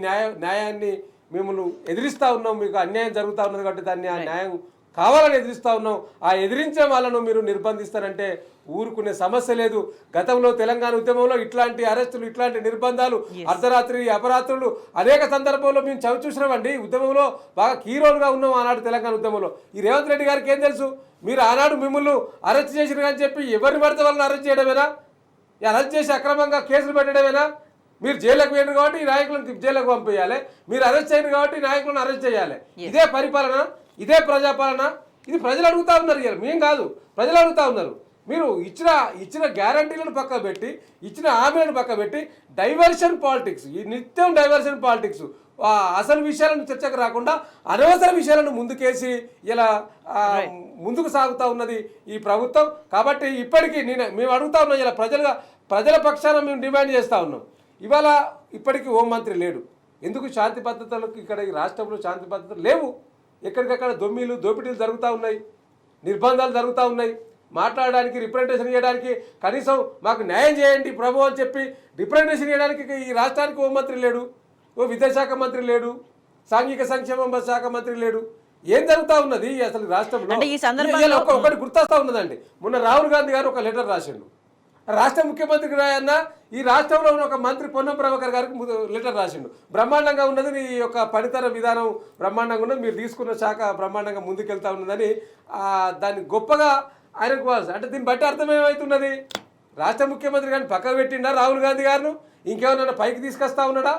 న్యాయాన్ని మిమ్మల్ని ఎదిరిస్తూ ఉన్నాం. మీకు అన్యాయం జరుగుతూ ఉన్నది కాబట్టి దాన్ని ఆ న్యాయం కావాలని ఎదిరిస్తూ ఉన్నాం. ఆ ఎదిరించే వాళ్ళను మీరు నిర్బంధిస్తారంటే ఊరుకునే సమస్య లేదు. గతంలో తెలంగాణ ఉద్యమంలో ఇట్లాంటి అరెస్టులు, ఇట్లాంటి నిర్బంధాలు, అర్ధరాత్రి అపరాత్రులు అనేక సందర్భంలో మేము చూసినామండి. ఉద్యమంలో బాగా కీరోలుగా ఉన్నాం ఆనాడు తెలంగాణ ఉద్యమంలో. ఈ రేవంత్ రెడ్డి గారికి ఏం తెలుసు? మీరు ఆనాడు మిమ్మల్ని అరెస్ట్ చేసిన అని చెప్పి ఎవరిని పడితే వాళ్ళని అరెస్ట్ చేయడమేనా? అరెస్ట్ చేసి అక్రమంగా కేసులు పెట్టడమేనా? మీరు జైలుకు పోయినారు కాబట్టి ఈ నాయకులను జైలుకు పంపేయాలి, మీరు అరెస్ట్ చేయరు కాబట్టి నాయకులను అరెస్ట్ చేయాలి. ఇదే పరిపాలన, ఇదే ప్రజాపాలన? ఇది ప్రజలు అడుగుతూ ఉన్నారు. ఇవాళ మేము కాదు, ప్రజలు అడుగుతూ ఉన్నారు. మీరు ఇచ్చిన గ్యారంటీలను పక్క పెట్టి, ఇచ్చిన హామీలను పక్క పెట్టి డైవర్షన్ పాలిటిక్స్, ఈ నిత్యం డైవర్షన్ పాలిటిక్స్, అసలు విషయాలను చర్చకు రాకుండా అనవసర విషయాలను ముందుకేసి ఇలా ముందుకు సాగుతూ ఉన్నది ఈ ప్రభుత్వం. కాబట్టి ఇప్పటికీ మేము అడుగుతా ఉన్నాం, ఇలా ప్రజల పక్షాన మేము డిమాండ్ చేస్తూ ఉన్నాం. ఇవాళ ఇప్పటికీ హోంమంత్రి లేడు. ఎందుకు? శాంతి భద్రతలకు ఇక్కడ ఈ రాష్ట్రంలో శాంతి భద్రతలు లేవు. ఎక్కడికక్కడ దోపిడీలు జరుగుతూ ఉన్నాయి, నిర్బంధాలు జరుగుతూ ఉన్నాయి. మాట్లాడడానికి, రిప్రజెంటేషన్ చేయడానికి, కనీసం మాకు న్యాయం చేయండి ప్రభు అని చెప్పి రిప్రజెంటేషన్ చేయడానికి ఈ రాష్ట్రానికి హోంమంత్రి లేడు. ఓ విద్యాశాఖ మంత్రి లేడు, సాంఘిక సంక్షేమ శాఖ మంత్రి లేడు. ఏం జరుగుతూ ఉన్నది అసలు రాష్ట్రంలో? అంటే ఈ సందర్భంలో ఒకటి గుర్తొస్తా ఉన్నదండి. మొన్న రాహుల్ గాంధీ గారు ఒక లెటర్ రాసిండు, రాష్ట్ర ముఖ్యమంత్రికి రాయన్న ఈ రాష్ట్రంలో ఉన్న ఒక మంత్రి పొన్నం ప్రభాకర్ గారికి లెటర్ రాసిండు. బ్రహ్మాండంగా ఉన్నది, నీ యొక్క పనితర విధానం బ్రహ్మాండంగా ఉన్నది, మీరు తీసుకున్న శాఖ బ్రహ్మాండంగా ముందుకెళ్తా ఉన్నదని దాన్ని గొప్పగా ఆయనకు అంటే దీన్ని బట్టి అర్థమేమవుతున్నది? రాష్ట్ర ముఖ్యమంత్రి గారిని పక్కకు పెట్టిండా రాహుల్ గాంధీ గారు? ఇంకేమన్నా పైకి తీసుకొస్తా ఉన్నాడా?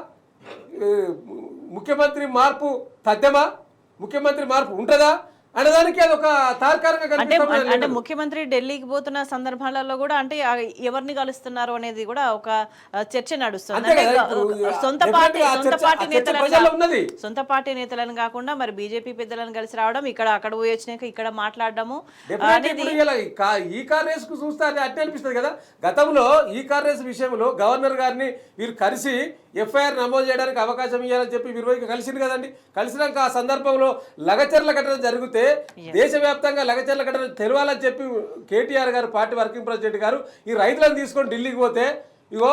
ముఖ్యమంత్రి మార్పు తథ్యమా? ముఖ్యమంత్రి మార్పు ఉంటుందా అనేదానికి అది ఒక తార్కారంగా అంటే ముఖ్యమంత్రి ఢిల్లీకి పోతున్న సందర్భాలలో కూడా అంటే ఎవరిని కలుస్తున్నారు అనేది కూడా ఒక చర్చ నడుస్తుంది. సొంత పార్టీ నేతలను కాకుండా మరి బీజేపీ పెద్దలను కలిసి రావడం, ఇక్కడ అక్కడ పోయి వచ్చినాక ఇక్కడ మాట్లాడడము ఈ కార్ రేస్ కు చూస్తే అది అట్టే అనిపిస్తుంది కదా. గతంలో ఈ కార్ రేస్ విషయంలో గవర్నర్ గారిని వీరు కలిసి ఎఫ్ఐఆర్ నమోదు చేయడానికి అవకాశం ఇవ్వాలని చెప్పి వీరు కలిసింది కదండి. కలిసినాక ఆ సందర్భంలో లగచర్ల ఘటన జరిగితే దేశవ్యాప్తంగా లగచర్ల ఘటన తెలవాలని చెప్పి కేటీఆర్ గారు పార్టీ వర్కింగ్ ప్రెసిడెంట్ గారు ఈ రైతులను తీసుకొని ఢిల్లీకి పోతే ఇగో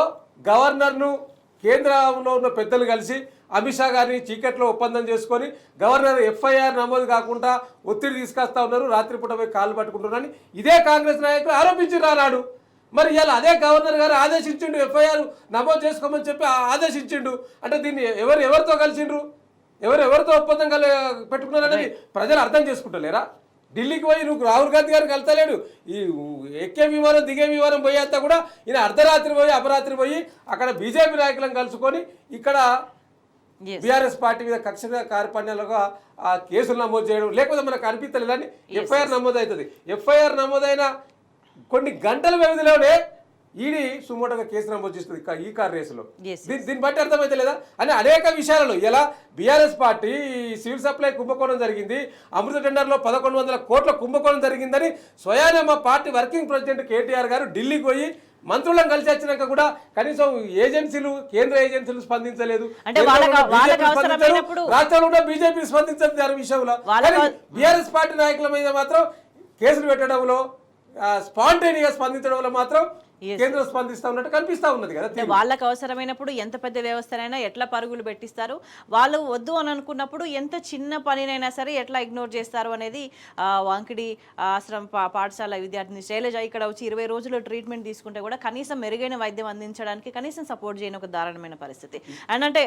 గవర్నర్ను కేంద్రంలో ఉన్న పెద్దలు కలిసి అమిత్ షా గారిని చీకట్లో ఒప్పందం చేసుకొని గవర్నర్ ఎఫ్ఐఆర్ నమోదు కాకుండా ఒత్తిడి తీసుకొస్తా ఉన్నారు, రాత్రిపూట పోయి కాళ్ళు పట్టుకుంటున్నారని ఇదే కాంగ్రెస్ నాయకులు ఆరోపించి రానాడు. మరి ఇలా అదే గవర్నర్ గారు ఆదేశించిండు, ఎఫ్ఐఆర్ నమోదు చేసుకోమని చెప్పి ఆదేశించిండు. అంటే దీన్ని ఎవరితో కలిసిండ్రు, ఎవరితో ఒప్పందం పెట్టుకున్నారనేది ప్రజలు అర్థం చేసుకుంటలేరా? ఢిల్లీకి పోయి నువ్వు రాహుల్ గాంధీ గారికి వెళ్తలేడు, ఈ ఎక్కే విమానం దిగే విమానం పోయేంతా కూడా ఈయన అర్ధరాత్రి పోయి అపరాత్రి పోయి అక్కడ బీజేపీ నాయకులను కలుసుకొని ఇక్కడ బీఆర్ఎస్ పార్టీ మీద కక్ష కార్పణ్యాలుగా ఆ కేసులు నమోదు చేయడం, లేకపోతే మనకు అనిపించలేదని ఎఫ్ఐఆర్ నమోదు అవుతుంది. ఎఫ్ఐఆర్ నమోదైన కొన్ని గంటల వ్యవధిలోనే ఈడీ సుమోటోగా కేసు నమోదు చేస్తుంది ఈ కార్ రేసులో. దీన్ని బట్టి అర్థమైతే లేదా అని అనేక విషయాలలో ఇలా బీఆర్ఎస్ పార్టీ సివిల్ సప్లై కుంభకోణం జరిగింది, అమృత టెండర్లో 1100 కోట్ల కుంభకోణం జరిగిందని స్వయాన మా పార్టీ వర్కింగ్ ప్రెసిడెంట్ కేటీఆర్ గారు ఢిల్లీకి పోయి మంత్రులను కలిసి వచ్చినాక కూడా కనీసం ఏజెన్సీలు, కేంద్ర ఏజెన్సీలు స్పందించలేదు. రాష్ట్రంలో కూడా బీజేపీ స్పందించలేదు దాని విషయంలో. బీఆర్ఎస్ పార్టీ నాయకుల మీద మాత్రం కేసులు పెట్టడంలో, స్పాంటేనియస్ స్పందించడంలో మాత్రం కేంద్రం స్పందిస్తా ఉన్నట్టు కనిపిస్తా ఉన్నది కదా. వాళ్ళకి అవసరమైనప్పుడు ఎంత పెద్ద వ్యవస్థనైనా ఎట్లా పరుగులు పెట్టిస్తారు, వాళ్ళు వద్దు అని అనుకున్నప్పుడు ఎంత చిన్న పనినైనా సరే ఎట్లా ఇగ్నోర్ చేస్తారు అనేది వాంకిడి ఆశ్రమ పాఠశాల విద్యార్థిని శైలజ ఇక్కడ వచ్చి 20 రోజులు ట్రీట్మెంట్ తీసుకుంటే కూడా కనీసం మెరుగైన వైద్యం అందించడానికి కనీసం సపోర్ట్ చేయని ఒక దారుణమైన పరిస్థితి. అండ్ అంటే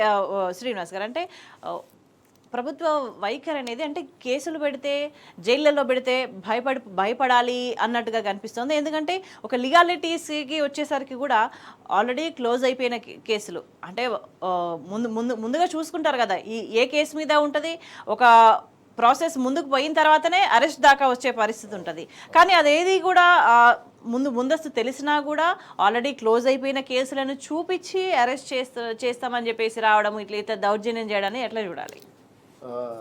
శ్రీనివాస్ గారు అంటే ప్రభుత్వ వైఖరి అనేది అంటే కేసులు పెడితే జైళ్ళలో పెడితే భయపడాలి అన్నట్టుగా కనిపిస్తుంది. ఎందుకంటే ఒక లీగాలిటీస్కి వచ్చేసరికి కూడా ఆల్రెడీ క్లోజ్ అయిపోయిన కేసులు అంటే ముందుగా చూసుకుంటారు కదా, ఏ కేసు మీద ఉంటుంది, ఒక ప్రాసెస్ ముందుకు పోయిన తర్వాతనే అరెస్ట్ దాకా వచ్చే పరిస్థితి ఉంటుంది. కానీ అదేది కూడా ముందస్తు తెలిసినా కూడా ఆల్రెడీ క్లోజ్ అయిపోయిన కేసులను చూపించి అరెస్ట్ చేస్తామని చెప్పేసి రావడం, ఇట్లా దౌర్జన్యం చేయడాన్ని ఎట్లా చూడాలి?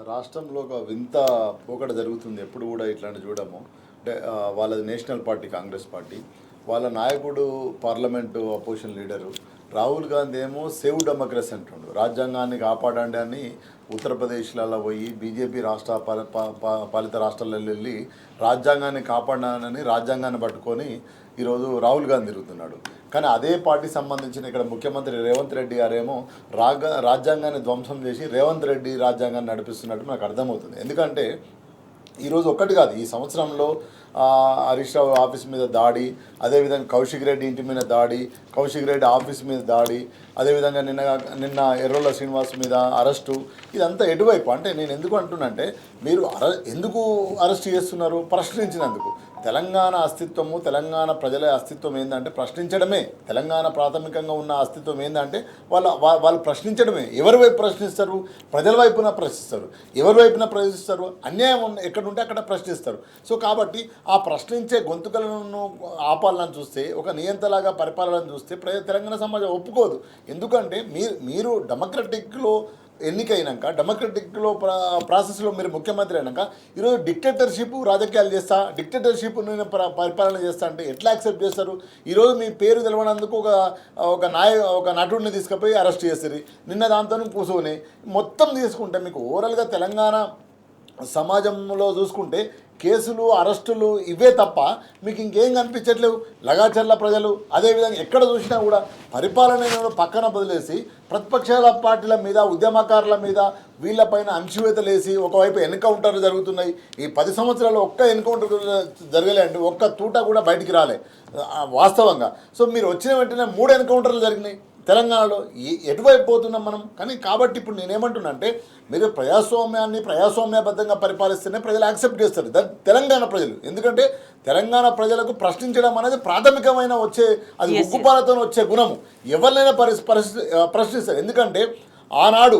రాష్ట్రంలో ఒక వింత పోకడ జరుగుతుంది. ఎప్పుడు కూడా ఇట్లాంటి చూడము. అంటే వాళ్ళది నేషనల్ పార్టీ కాంగ్రెస్ పార్టీ, వాళ్ళ నాయకుడు parliament opposition leader Rahul Gandhi ఏమో సేవ్ డెమోక్రసీ అంటుండు, రాజ్యాంగాన్ని కాపాడండి అని ఉత్తరప్రదేశ్లలో పోయి బీజేపీ రాష్ట్ర పాలిత రాష్ట్రాలలో వెళ్ళి రాజ్యాంగాన్ని కాపాడానని రాజ్యాంగాన్ని పట్టుకొని ఈరోజు రాహుల్ గాంధీ తిరుగుతున్నాడు. కానీ అదే పార్టీ సంబంధించిన ఇక్కడ ముఖ్యమంత్రి రేవంత్ రెడ్డి గారేమో రాజ్యాంగాన్ని ధ్వంసం చేసి రేవంత్ రెడ్డి రాజ్యాంగాన్ని నడిపిస్తున్నట్టు నాకు అర్థమవుతుంది. ఎందుకంటే ఈరోజు ఒక్కటి కాదు, ఈ సంవత్సరంలో హరీష్ రావు ఆఫీస్ మీద దాడి, అదేవిధంగా కౌశిక్ రెడ్డి ఇంటి మీద దాడి, కౌశిక్ రెడ్డి ఆఫీస్ మీద దాడి, అదేవిధంగా నిన్న ఎర్రోల శ్రీనివాస్ మీద అరెస్టు, ఇదంతా ఎటువైపు అంటే నేను ఎందుకు అంటున్నంటే మీరు ఎందుకు అరెస్ట్ చేస్తున్నారు? ప్రశ్నించినందుకు. తెలంగాణ అస్తిత్వము, తెలంగాణ ప్రజల అస్తిత్వం ఏంటంటే ప్రశ్నించడమే. తెలంగాణ ప్రాథమికంగా ఉన్న అస్తిత్వం ఏంటంటే వాళ్ళు ప్రశ్నించడమే. ఎవరి వైపు ప్రశ్నిస్తారు? ప్రజల వైపున ప్రశ్నిస్తారు. ఎవరి వైపున ప్రశ్నిస్తారు? అన్యాయం ఎక్కడుంటే అక్కడ ప్రశ్నిస్తారు. సో కాబట్టి ఆ ప్రశ్నించే గొంతుకలను ఆపాలని చూస్తే, ఒక నియంతలాగా పరిపాలన చూస్తే తెలంగాణ సమాజం ఒప్పుకోదు. ఎందుకంటే మీరు డెమోక్రటిక్లో ఎన్నికైనాక, డెమోక్రటిక్లో ప్రాసెస్లో మీరు ముఖ్యమంత్రి అయినాక ఈరోజు డిక్టేటర్షిప్ రాజకీయాలు చేస్తా, డిక్టేటర్షిప్ నేను పరిపాలన చేస్తా అంటే ఎట్లా యాక్సెప్ట్ చేస్తారు? ఈరోజు మీ పేరు తెలవనందుకు ఒక నటుడిని తీసుకుపోయి అరెస్ట్ చేస్తారు, నిన్న దాంతో కూర్చొని మొత్తం తీసుకుంటే మీకు ఓవరాల్గా తెలంగాణ సమాజంలో చూసుకుంటే కేసులు అరెస్టులు ఇవే తప్ప మీకు ఇంకేం కనిపించట్లేవు. లగాచర్ల ప్రజలు అదేవిధంగా ఎక్కడ చూసినా కూడా పరిపాలన పక్కన వదిలేసి ప్రతిపక్షాల పార్టీల మీద ఉద్యమకారుల మీద వీళ్ళపైన అంచువేతలేసి ఒకవైపు ఎన్కౌంటర్లు జరుగుతున్నాయి. ఈ 10 సంవత్సరాల్లో ఒక్క ఎన్కౌంటర్ జరగలే అండి, ఒక్క తూట కూడా బయటికి రాలే వాస్తవంగా. సో మీరు వచ్చిన వెంటనే 3 ఎన్కౌంటర్లు జరిగినాయి తెలంగాణలో. ఎటువైపు పోతున్నాం మనం? కానీ కాబట్టి ఇప్పుడు నేనేమంటున్నా అంటే మీరు ప్రజాస్వామ్యాన్ని ప్రజాస్వామ్యబద్ధంగా పరిపాలిస్తేనే ప్రజలు యాక్సెప్ట్ చేస్తారు, తెలంగాణ ప్రజలు. ఎందుకంటే తెలంగాణ ప్రజలకు ప్రశ్నించడం అనేది ప్రాథమికమైన వచ్చే అది ఉగ్గుపాలతో వచ్చే గుణము. ఎవరినైనా ప్రశ్నిస్తారు. ఎందుకంటే ఆనాడు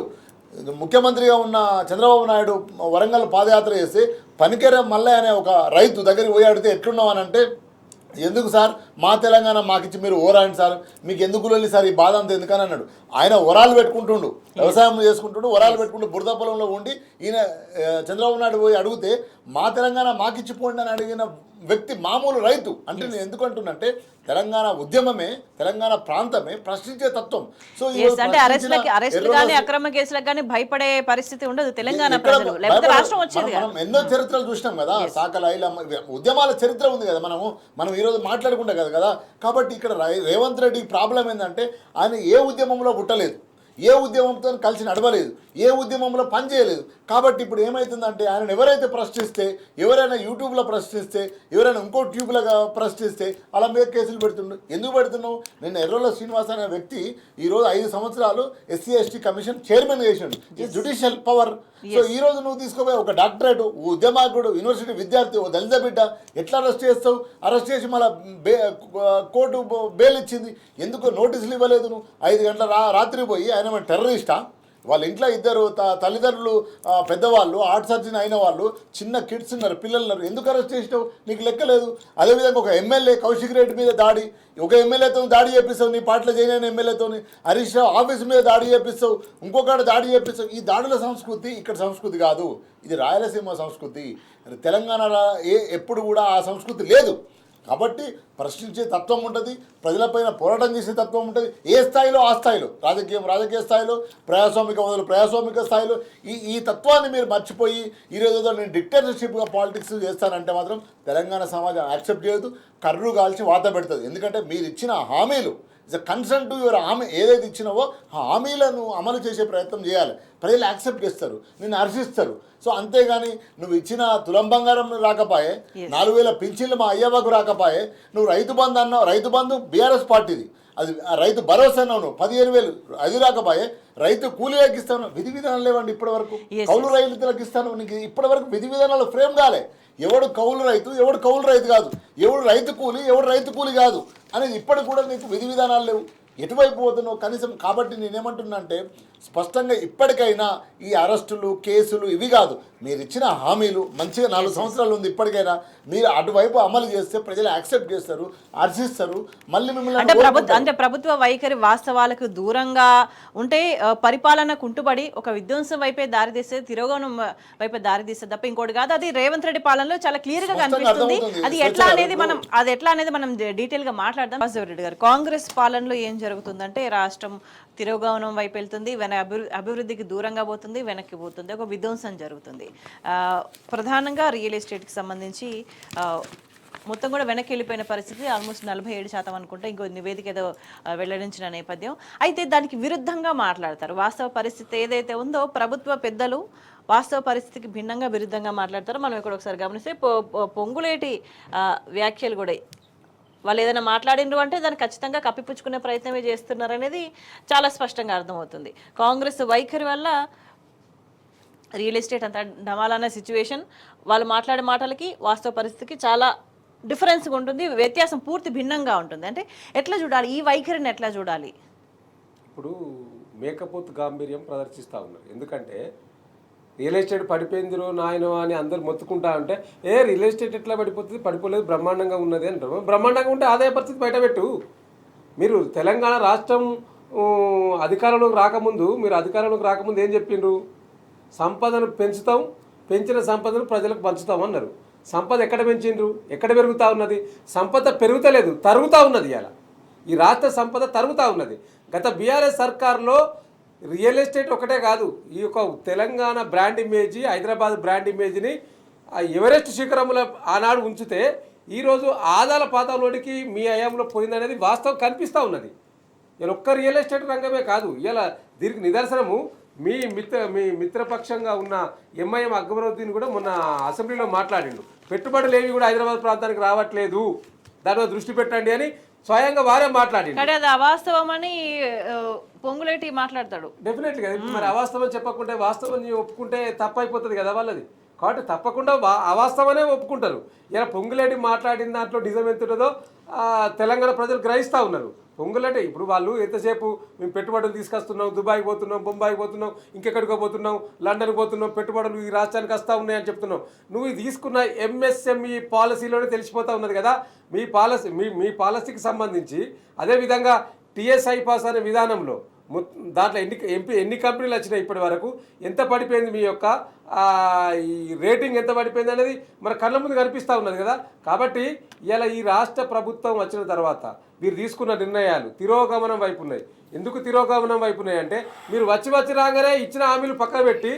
ముఖ్యమంత్రిగా ఉన్న చంద్రబాబు నాయుడు వరంగల్ పాదయాత్ర చేసి పనికెర మల్లయ్య అనే ఒక రైతు దగ్గరికి పోయి అడిగితే ఎట్లున్నావు అని అంటే, ఎందుకు సార్ మా తెలంగాణ మాకిచ్చి మీరు ఓరాయండి సార్, మీకు ఎందుకు వెళ్ళి సార్ ఈ బాధ అంత ఎందుకని అన్నాడు. ఆయన వరాలు పెట్టుకుంటుండు, వ్యవసాయం చేసుకుంటుండు, వరాలు పెట్టుకుంటూ బురద పొలంలో ఉండి ఈయన చంద్రబాబు నాయుడు పోయి అడిగితే మా తెలంగాణ మాకిచ్చిపోండి అని అడిగిన వ్యక్తి మామూలు రైతు. అంటే నేను ఎందుకు అంటున్నంటే తెలంగాణ ఉద్యమమే, తెలంగాణ ప్రాంతమే ప్రశ్నించే తత్వం. సో అంటే అరెస్టులు కానీ అక్రమ కేసులకు కానీ భయపడే పరిస్థితి ఉండదు తెలంగాణ ప్రజలు, లేకపోతే రాష్ట్రం వచ్చేది. మనం ఎన్నో చరిత్రలు చూసినాం కదా, సాకల ఉద్యమాల చరిత్ర ఉంది కదా, మనం ఈరోజు మాట్లాడుకుంటాం కదా. కాబట్టి ఇక్కడ రేవంత్ రెడ్డి ప్రాబ్లం ఏంటంటే ఆయన ఏ ఉద్యమంలో పుట్టలేదు, ఏ ఉద్యమంతో కలిసి నడవలేదు, ఏ ఉద్యమంలో పనిచేయలేదు. కాబట్టి ఇప్పుడు ఏమవుతుందంటే ఆయన ఎవరైతే ప్రశ్నిస్తే, ఎవరైనా యూట్యూబ్లో ప్రశ్నిస్తే, ఎవరైనా ఇంకో ట్యూబ్లో ప్రశ్నిస్తే అలా మీద కేసులు పెడుతుండు. ఎందుకు పెడుతున్నావు? నేను ఎర్రోల శ్రీనివాస్ అనే వ్యక్తి ఈరోజు 5 సంవత్సరాలు SC/ST కమిషన్ చైర్మన్ చేసిండు, జ్యుడిషియల్ పవర్. సో ఈ రోజు నువ్వు తీసుకోపోయి ఒక డాక్టరేట్, ఉద్యమాకుడు, యూనివర్సిటీ విద్యార్థి, ఓ దళిత బిడ్డ ఎట్లా అరెస్ట్ చేస్తావు? అరెస్ట్ చేసి మళ్ళీ కోర్టు బెయిల్ ఇచ్చింది, ఎందుకు నోటీసులు ఇవ్వలేదు నువ్వు? 5 గంటల రాత్రి పోయి ఆయన టెర్రరిస్టా? వాళ్ళ ఇంట్లో ఇద్దరు తల్లిదండ్రులు పెద్దవాళ్ళు, హార్ట్ సర్జన్ అయిన వాళ్ళు, చిన్న కిడ్స్ ఉన్నారు, పిల్లలు ఉన్నారు, ఎందుకు అరెస్ట్ చేసినావు? నీకు లెక్కలేదు. అదేవిధంగా ఒక ఎమ్మెల్యే కౌశిక్ రెడ్డి మీద దాడి, ఒక ఎమ్మెల్యేతో దాడి చేపిస్తావు, నీ పార్టీలో జాయిన్ అయిన ఎమ్మెల్యేతో. హరీష్ రావు ఆఫీస్ మీద దాడి చేపిస్తావు, ఇంకొకటి దాడి చేపిస్తావు. ఈ దాడుల సంస్కృతి ఇక్కడ సంస్కృతి కాదు, ఇది రాయలసీమ సంస్కృతి. తెలంగాణ ఎప్పుడు కూడా ఆ సంస్కృతి లేదు. కాబట్టి ప్రశ్నించే తత్వం ఉంటుంది, ప్రజలపైన పోరాటం చేసే తత్వం ఉంటుంది. ఏ స్థాయిలో ఆ స్థాయిలో, రాజకీయ స్థాయిలో, ప్రజాస్వామిక స్థాయిలో ఈ తత్వాన్ని మీరు మర్చిపోయి ఈరోజు నేను డిక్టేటర్షిప్గా పాలిటిక్స్ చేస్తానంటే మాత్రం తెలంగాణ సమాజం యాక్సెప్ట్ చేయదు, కర్రు కాల్చి వాత పెడుతుంది. ఎందుకంటే మీరు ఇచ్చిన హామీలు ఇట్స్ కన్సర్న్ టు యువర్ హామీ, ఏదైతే ఇచ్చినావో హామీలను అమలు చేసే ప్రయత్నం చేయాలి. ప్రజలు యాక్సెప్ట్ చేస్తారు, నిన్ను హర్షిస్తారు. సో అంతేగాని నువ్వు ఇచ్చిన తులం బంగారం రాకపోయే, 4000 పింఛన్లు మా అయ్యవ్వకు రాకపోయే, నువ్వు రైతు బంధు అన్నావు, రైతు బంధు బీఆర్ఎస్ పార్టీది, అది రైతు భరోసా అన్నావు నువ్వు, 15,000 అది రాకపోయే, రైతు కూలీలకు ఇస్తాను, విధి విధానాలు లేవండి ఇప్పటి వరకు. కౌలు రైతులకు ఇస్తాను, నీకు ఇప్పటి వరకు విధి విధానాలు ఫ్రేమ్ కాలే. ఎవడు కౌలు రైతు, ఎవడు కౌలు రైతు కాదు, ఎవడు రైతు కూలి, ఎవడు రైతు కూలి కాదు అనేది ఇప్పటికి కూడా నీకు విధి విధానాలు లేవు. ఎటువైపు పోతున్నావు కనీసం? కాబట్టి నేనేమంటున్నా అంటే స్పష్టంగా ఇప్పటికైనా ఈ అరెస్టులు, కేసులు ఇవి కాదు, మీరు ఇచ్చిన హామీలు మంచిగా 4 సంవత్సరాలు ఉంది, ఇప్పటికైనా మీరు అటువైపు అమలు చేస్తే ప్రజలు యాక్సెప్ట్ చేస్తారు, హర్షిస్తారు. మళ్ళీ మిమ్మల్ని అంటే ప్రభుత్వ వైఖరి వాస్తవాలకు దూరంగా ఉంటే పరిపాలన కుంటుబడి ఒక విధ్వంసం వైపే దారితీస్తే, తిరోగమనం వైపే దారితీస్తే తప్ప ఇంకోటి కాదు. అది రేవంత్ రెడ్డి పాలనలో చాలా క్లియర్ గా కనిపిస్తుంది. అది ఎట్లా అనేది మనం డీటెయిల్ గా మాట్లాడదాం. వాసుదేవ్ రెడ్డి గారు, కాంగ్రెస్ పాలనలో ఏం జరుగుతుందంటే రాష్ట్రం తిరోగమనం వైపు వెళ్తుంది, అభివృద్ధికి దూరంగా పోతుంది, వెనక్కి పోతుంది, ఒక విధ్వంసం జరుగుతుంది. ప్రధానంగా రియల్ ఎస్టేట్కి సంబంధించి మొత్తం కూడా వెనక్కి వెళ్ళిపోయిన పరిస్థితి, ఆల్మోస్ట్ 47% అనుకుంటే, ఇంకో నివేదిక ఏదో వెల్లడించిన నేపథ్యం. అయితే దానికి విరుద్ధంగా మాట్లాడతారు. వాస్తవ పరిస్థితి ఏదైతే ఉందో ప్రభుత్వ పెద్దలు వాస్తవ పరిస్థితికి భిన్నంగా విరుద్ధంగా మాట్లాడతారు. మనం ఇక్కడ ఒకసారి గమనిస్తే పొంగులేటి వ్యాఖ్యలు కూడా, వాళ్ళు ఏదైనా మాట్లాడిండ్రు అంటే దాన్ని ఖచ్చితంగా కప్పిపుచ్చుకునే ప్రయత్నమే చేస్తున్నారు అనేది చాలా స్పష్టంగా అర్థమవుతుంది. కాంగ్రెస్ వైఖరి వల్ల రియల్ ఎస్టేట్ అంతా డమాలన్న సిచ్యువేషన్, వాళ్ళు మాట్లాడే మాటలకి వాస్తవ పరిస్థితికి చాలా డిఫరెన్స్గా ఉంటుంది, వ్యత్యాసం పూర్తి భిన్నంగా ఉంటుంది. అంటే ఎట్లా చూడాలి ఈ వైఖరిని, ఎట్లా చూడాలి? ఇప్పుడు మేకపోతు గాంభీర్యం ప్రదర్శిస్తూ ఉన్నారు. ఎందుకంటే రియల్ ఎస్టేట్ పడిపోయిందిరో నాయనో అని అందరు మొత్తుకుంటా ఉంటే, రియల్ ఎస్టేట్ ఎట్లా పడిపోతుంది, పడిపోలేదు, బ్రహ్మాండంగా ఉన్నది అంటారు. బ్రహ్మాండంగా ఉంటే ఆదాయ పరిస్థితి బయటపెట్టు. మీరు తెలంగాణ రాష్ట్రం అధికారంలోకి రాకముందు ఏం చెప్పిండ్రు? సంపదను పెంచుతాం, పెంచిన సంపదను ప్రజలకు పంచుతాం అన్నారు. సంపద ఎక్కడ పెంచిండ్రు? ఎక్కడ పెరుగుతూ ఉన్నది? సంపద పెరుగుతలేదు, తరుగుతూ ఉన్నది. ఇలా ఈ రాష్ట్ర సంపద తరుగుతూ ఉన్నది. గత బీఆర్ఎస్ సర్కార్లో రియల్ ఎస్టేట్ ఒకటే కాదు, ఈ యొక్క Telangana brand image, Hyderabad brand ఇమేజ్ని ఆ ఎవరెస్ట్ శిఖరముల ఆనాడు ఉంచితే ఈరోజు ఆదాల పాతాలోనికి మీ హయాంలో పోయిందనేది వాస్తవం కనిపిస్తూ ఉన్నది. ఇలా ఒక్క రియల్ ఎస్టేట్ రంగమే కాదు, ఇలా దీనికి నిదర్శనము మీ మిత్రపక్షంగా ఉన్న ఎంఐఎం అక్బరుద్దీన్ కూడా మొన్న అసెంబ్లీలో మాట్లాడిండు. పెట్టుబడులు ఏవి కూడా హైదరాబాద్ ప్రాంతానికి రావట్లేదు, దాని మీద దృష్టి పెట్టండి అని స్వయంగా వారే మాట్లాడిండు. కానీ అది అవాస్తవం అని పొంగులేటి మాట్లాడతాడు. డెఫినెట్గా మరి అవాస్తవం చెప్పకుంటే వాస్తవం ఒప్పుకుంటే తప్పైపోతుంది కదా వాళ్ళది. కాబట్టి తప్పకుండా అవాస్తవనే ఒప్పుకుంటారు. ఇలా పొంగులేటి మాట్లాడిన దాంట్లో నిజం ఎంత ఉంటుందో తెలంగాణ ప్రజలు గ్రహిస్తూ ఉన్నారు. పొంగులేటి ఇప్పుడు వాళ్ళు ఎంతసేపు మేము పెట్టుబడులు తీసుకొస్తున్నాం, దుబాయ్కి పోతున్నాం, బొంబాయికి పోతున్నాం, ఇంకెక్కడికో పోతున్నాం, లండన్కి పోతున్నాం, పెట్టుబడులు ఈ రాష్ట్రానికి వస్తూ ఉన్నాయని చెప్తున్నాం. నువ్వు తీసుకున్న ఎంఎస్ఎంఈ పాలసీలోనే తెలిసిపోతూ ఉన్నది కదా మీ పాలసీకి సంబంధించి. అదేవిధంగా టీఎస్ఐ పాస్ అనే విధానంలో దాంట్లో ఎన్ని కంపెనీలు వచ్చినాయి ఇప్పటి వరకు, ఎంత పడిపోయింది మీ యొక్క ఈ రేటింగ్ ఎంత పడిపోయింది అనేది మన కళ్ళ ముందు కనిపిస్తూ ఉన్నది కదా. కాబట్టి ఇలా ఈ రాష్ట్ర ప్రభుత్వం వచ్చిన తర్వాత మీరు తీసుకున్న నిర్ణయాలు తిరోగమనం వైపు ఉన్నాయి. ఎందుకు తిరోగమనం వైపు ఉన్నాయి అంటే మీరు వచ్చి రాగానే ఇచ్చిన హామీలు పక్కన పెట్టి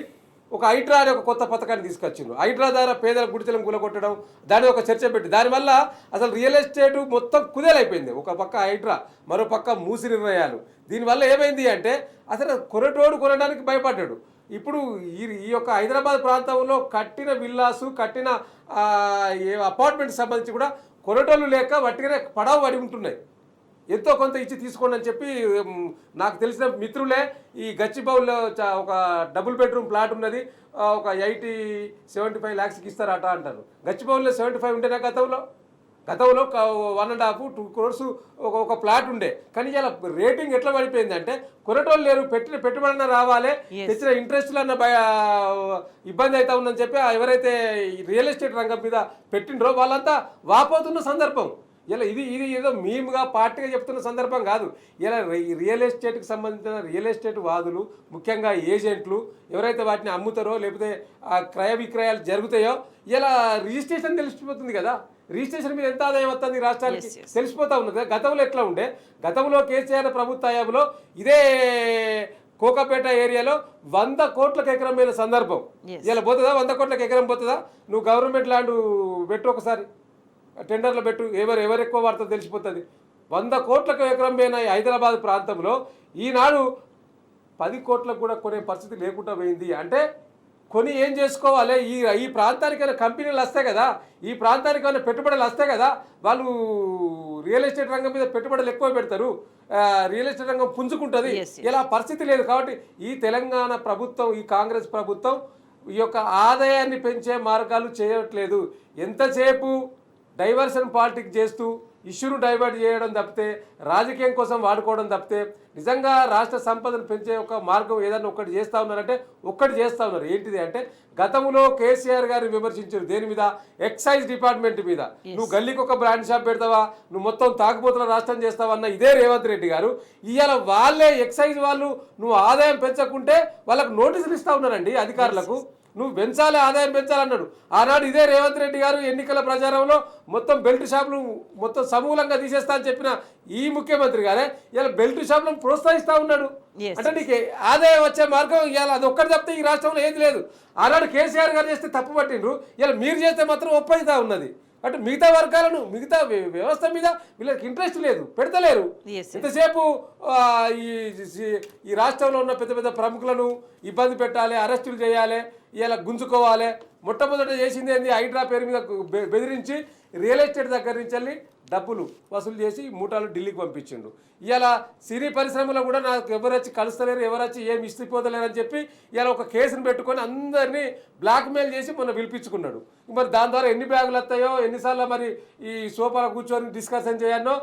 ఒక హైడ్రా అనే ఒక కొత్త పథకాన్ని తీసుకొచ్చిండ్రు. హైడ్రా ద్వారా పేదల గుడితెలను కూలగొట్టడం, దాని ఒక చర్చ పెట్టి దానివల్ల అసలు రియల్ ఎస్టేట్ మొత్తం కుదేలైపోయింది. ఒక పక్క హైడ్రా, మరో పక్క మూసి నిర్ణయాలు. దీనివల్ల ఏమైంది అంటే అసలు కొరటోడు కొనడానికి భయపడ్డాడు. ఇప్పుడు ఈ యొక్క హైదరాబాద్ ప్రాంతంలో కట్టిన విల్లాసు, కట్టిన అపార్ట్మెంట్కి సంబంధించి కూడా కొరటోళ్ళు లేక వట్టిగానే పడవ పడి ఉంటున్నాయి. ఎంతో కొంత ఇచ్చి తీసుకోండి అని చెప్పి నాకు తెలిసిన మిత్రులే ఈ గచ్చిబౌల్లో ఒక డబుల్ బెడ్రూమ్ ప్లాట్ ఉన్నది, ఒక 75 lakhsకి ఇస్తారట అంటారు. గచ్చిబౌల్లో 75 ఉంటేనే గతంలో 1.5-2 crores ఒక ప్లాట్ ఉండే. కానీ ఇలా రేటింగ్ ఎట్లా పడిపోయింది అంటే కొరటోళ్ళు లేరు, పెట్టుబడి రావాలి, తెచ్చిన ఇంట్రెస్ట్లన్న ఇబ్బంది అవుతా ఉందని చెప్పి ఎవరైతే రియల్ ఎస్టేట్ రంగం మీద పెట్టిండ్రో వాళ్ళంతా వాపోతున్న సందర్భం. ఇలా ఇది ఏదో మేముగా పార్టీగా చెప్తున్న సందర్భం కాదు. ఇలా రియల్ ఎస్టేట్కి సంబంధించిన రియల్ ఎస్టేట్ వాదులు, ముఖ్యంగా ఏజెంట్లు ఎవరైతే వాటిని అమ్ముతారో లేకపోతే క్రయ విక్రయాలు జరుగుతాయో ఇలా రిజిస్ట్రేషన్ తెలిసిపోతుంది కదా. రిజిస్ట్రేషన్ మీద ఎంత ఆదాయం వస్తుంది రాష్ట్రానికి తెలిసిపోతా ఉన్నది. గతంలో ఎట్లా ఉండే, గతంలో కేసీఆర్ ప్రభుత్వ హయాంలో ఇదే కోకాపేట ఏరియాలో 100 కోట్లకు ఎకరం పోయిన సందర్భం. ఇలా పోతుందా? 100 కోట్లకు ఎకరం పోతుందా? నువ్వు గవర్నమెంట్ ల్యాండ్ పెట్టు, ఒకసారి టెండర్లో పెట్టు, ఎవరు ఎక్కువ వాడుతుందో తెలిసిపోతుంది. 100 కోట్లకు ఎకరం పోయిన హైదరాబాద్ ప్రాంతంలో ఈనాడు 10 కోట్లకు కూడా కొనే పరిస్థితి లేకుండా పోయింది. అంటే కొని ఏం చేసుకోవాలి? ఈ ప్రాంతానికైనా కంపెనీలు వస్తాయి కదా, ఈ ప్రాంతానికైనా పెట్టుబడులు వస్తాయి కదా, వాళ్ళు రియల్ ఎస్టేట్ రంగం మీద పెట్టుబడులు ఎక్కువ పెడతారు, రియల్ ఎస్టేట్ రంగం పుంజుకుంటుంది. ఇలా పరిస్థితి లేదు. కాబట్టి ఈ తెలంగాణ ప్రభుత్వం, ఈ కాంగ్రెస్ ప్రభుత్వం ఈ యొక్క ఆదాయాన్ని పెంచే మార్గాలు చేయట్లేదు. ఎంతసేపు డైవర్షన్ పాలిటిక్స్ చేస్తూ ఇష్యూను డైవర్ట్ చేయడం తప్పితే, రాజకీయం కోసం వాడుకోవడం తప్పితే, నిజంగా రాష్ట్ర సంపదను పెంచే ఒక మార్గం ఏదన్నా ఒక్కటి చేస్తూ ఉన్నారంటే ఒక్కటి చేస్తూ ఉన్నారు. ఏంటిది అంటే గతంలో కేసీఆర్ గారిని విమర్శించారు. దేని మీద? ఎక్సైజ్ డిపార్ట్మెంట్ మీద. నువ్వు గల్లీకి ఒక బ్రాండ్ షాప్ పెడతావా, నువ్వు మొత్తం తాగుబోతుల రాష్ట్రం చేస్తావన్న ఇదే రేవంత్ రెడ్డి గారు ఇవాళ వాళ్ళే ఎక్సైజ్ వాళ్ళు నువ్వు ఆదాయం పెంచకుంటే వాళ్ళకు నోటీసులు ఇస్తూ ఉన్నారండి అధికారులకు. నువ్వు పెంచాలి, ఆదాయం పెంచాలన్నాడు ఆనాడు ఇదే రేవంత్ రెడ్డి గారు. ఎన్నికల ప్రచారంలో మొత్తం బెల్ట్ షాపులు మొత్తం సమూలంగా తీసేస్తా అని చెప్పిన ఈ ముఖ్యమంత్రి గారే ఇలా బెల్ట్ షాపులను ప్రోత్సహిస్తూ ఉన్నాడు. అంటే నీకు ఆదాయం వచ్చే మార్గం ఇవాళ అది ఒక్కటి తప్పితే ఈ రాష్ట్రంలో ఏది లేదు. ఆనాడు కేసీఆర్ గారు చేస్తే తప్పు పట్టిండ్రు, ఇలా మీరు చేస్తే మాత్రం ఒప్పైతా ఉన్నది. అంటే మిగతా వర్గాలను, మిగతా వ్యవస్థ మీద వీళ్ళకి ఇంట్రెస్ట్ లేదు, పెడతలేరు. ఇంతసేపు ఈ రాష్ట్రంలో ఉన్న పెద్ద పెద్ద ప్రముఖులను ఇబ్బంది పెట్టాలి, అరెస్టులు చేయాలి, ఇలా గుంజుకోవాలి. మొట్టమొదట చేసింది ఏంది? హైడ్రా పేరు మీద బెదిరించి రియల్ ఎస్టేట్ దగ్గర నుంచి వెళ్ళి డబ్బులు వసూలు చేసి మూటాలు ఢిల్లీకి పంపించిండు. ఇలా సినీ పరిశ్రమలో కూడా నాకు ఎవరొచ్చి కలుస్తలేరు, ఎవరొచ్చి ఏమి ఇష్టపోతలేరు అని చెప్పి ఇలా ఒక కేసును పెట్టుకొని అందరినీ బ్లాక్మెయిల్ చేసి మొన్న పిలిపించుకున్నాడు. మరి దాని ద్వారా ఎన్ని బ్యాగులు వస్తాయో, ఎన్నిసార్లు మరి ఈ సోఫాలో కూర్చొని డిస్కషన్ చేయాలో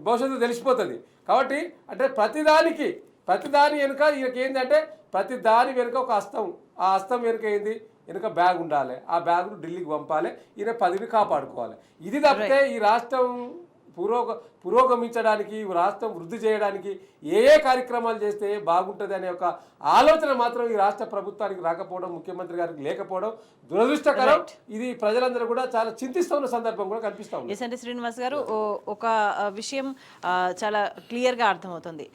భవిష్యత్తు తెలిసిపోతుంది. కాబట్టి అంటే ప్రతిదాని వెనుక ఈయనకి ఏంటంటే ప్రతి దాని వెనుక ఒక హస్తం, ఆ హస్తం వెనుక ఏంది? వెనుక బ్యాగ్ ఉండాలి, ఆ బ్యాగును ఢిల్లీకి పంపాలి, ఈయన పదవిని కాపాడుకోవాలి. ఇది తప్పితే ఈ రాష్ట్రం పురోగమించడానికి రాష్ట్రం వృద్ధి చేయడానికి ఏ కార్యక్రమాలు చేస్తే బాగుంటుంది అనే ఒక ఆలోచన మాత్రం ఈ రాష్ట్ర ప్రభుత్వానికి రాకపోవడం, ముఖ్యమంత్రి గారికి లేకపోవడం దురదృష్టకరం. ఇది ప్రజలందరూ కూడా చాలా చింతిస్తున్న సందర్భం కూడా కనిపిస్తా ఉంది. ఎస్ఎన్టీ శ్రీనివాస్ గారు, ఒక విషయం చాలా క్లియర్గా అర్థమవుతుంది.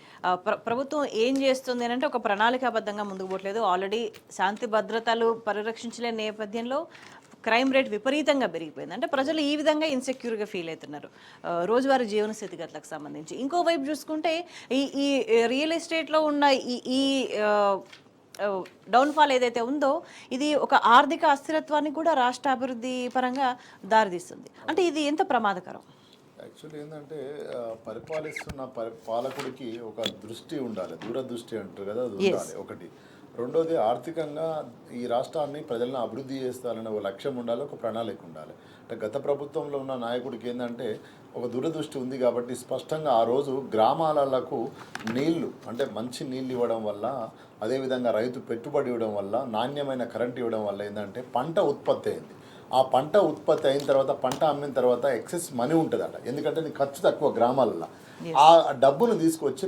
ప్రభుత్వం ఏం చేస్తుంది అని అంటే ఒక ప్రణాళికాబద్ధంగా ముందుకు పోవట్లేదు. ఆల్రెడీ శాంతి భద్రతలు పరిరక్షించలేని నేపథ్యంలో క్రైమ్ రేట్ విపరీతంగా పెరిగిపోయింది. అంటే ప్రజలు ఈ విధంగా ఇన్సెక్యూర్గా ఫీల్ అవుతున్నారు రోజువారీ జీవన స్థితిగతులకు సంబంధించి. ఇంకోవైపు చూసుకుంటే ఈ రియల్ ఎస్టేట్లో ఉన్న ఈ డౌన్ఫాల్ ఏదైతే ఉందో ఇది ఒక ఆర్థిక అస్థిరత్వానికి కూడా రాష్ట్ర అభివృద్ధి పరంగా దారితీస్తుంది. అంటే ఇది ఎంత ప్రమాదకరం? యాక్చువల్లీ ఏంటంటే పరిపాలిస్తున్న పాలకుడికి ఒక దృష్టి ఉండాలి, దూరదృష్టి అంటారు కదా, అది ఉండాలి ఒకటి. రెండోది ఆర్థికంగా ఈ రాష్ట్రాన్ని ప్రజలను అభివృద్ధి చేస్తారనే ఒక లక్ష్యం ఉండాలి, ఒక ప్రణాళిక ఉండాలి. అంటే గత ప్రభుత్వంలో ఉన్న నాయకుడికి ఏంటంటే ఒక దూరదృష్టి ఉంది కాబట్టి స్పష్టంగా ఆ రోజు గ్రామాలకు నీళ్లు అంటే మంచి నీళ్ళు ఇవ్వడం వల్ల, అదేవిధంగా రైతు పెట్టుబడి ఇవ్వడం వల్ల, నాణ్యమైన కరెంట్ ఇవ్వడం వల్ల ఏంటంటే పంట ఉత్పత్తి అయింది. ఆ పంట ఉత్పత్తి అయిన తర్వాత పంట అమ్మిన తర్వాత ఎక్సెస్ మనీ ఉంటుందట, ఎందుకంటే నీకు ఖర్చు తక్కువ గ్రామాలలో. ఆ డబ్బును తీసుకొచ్చి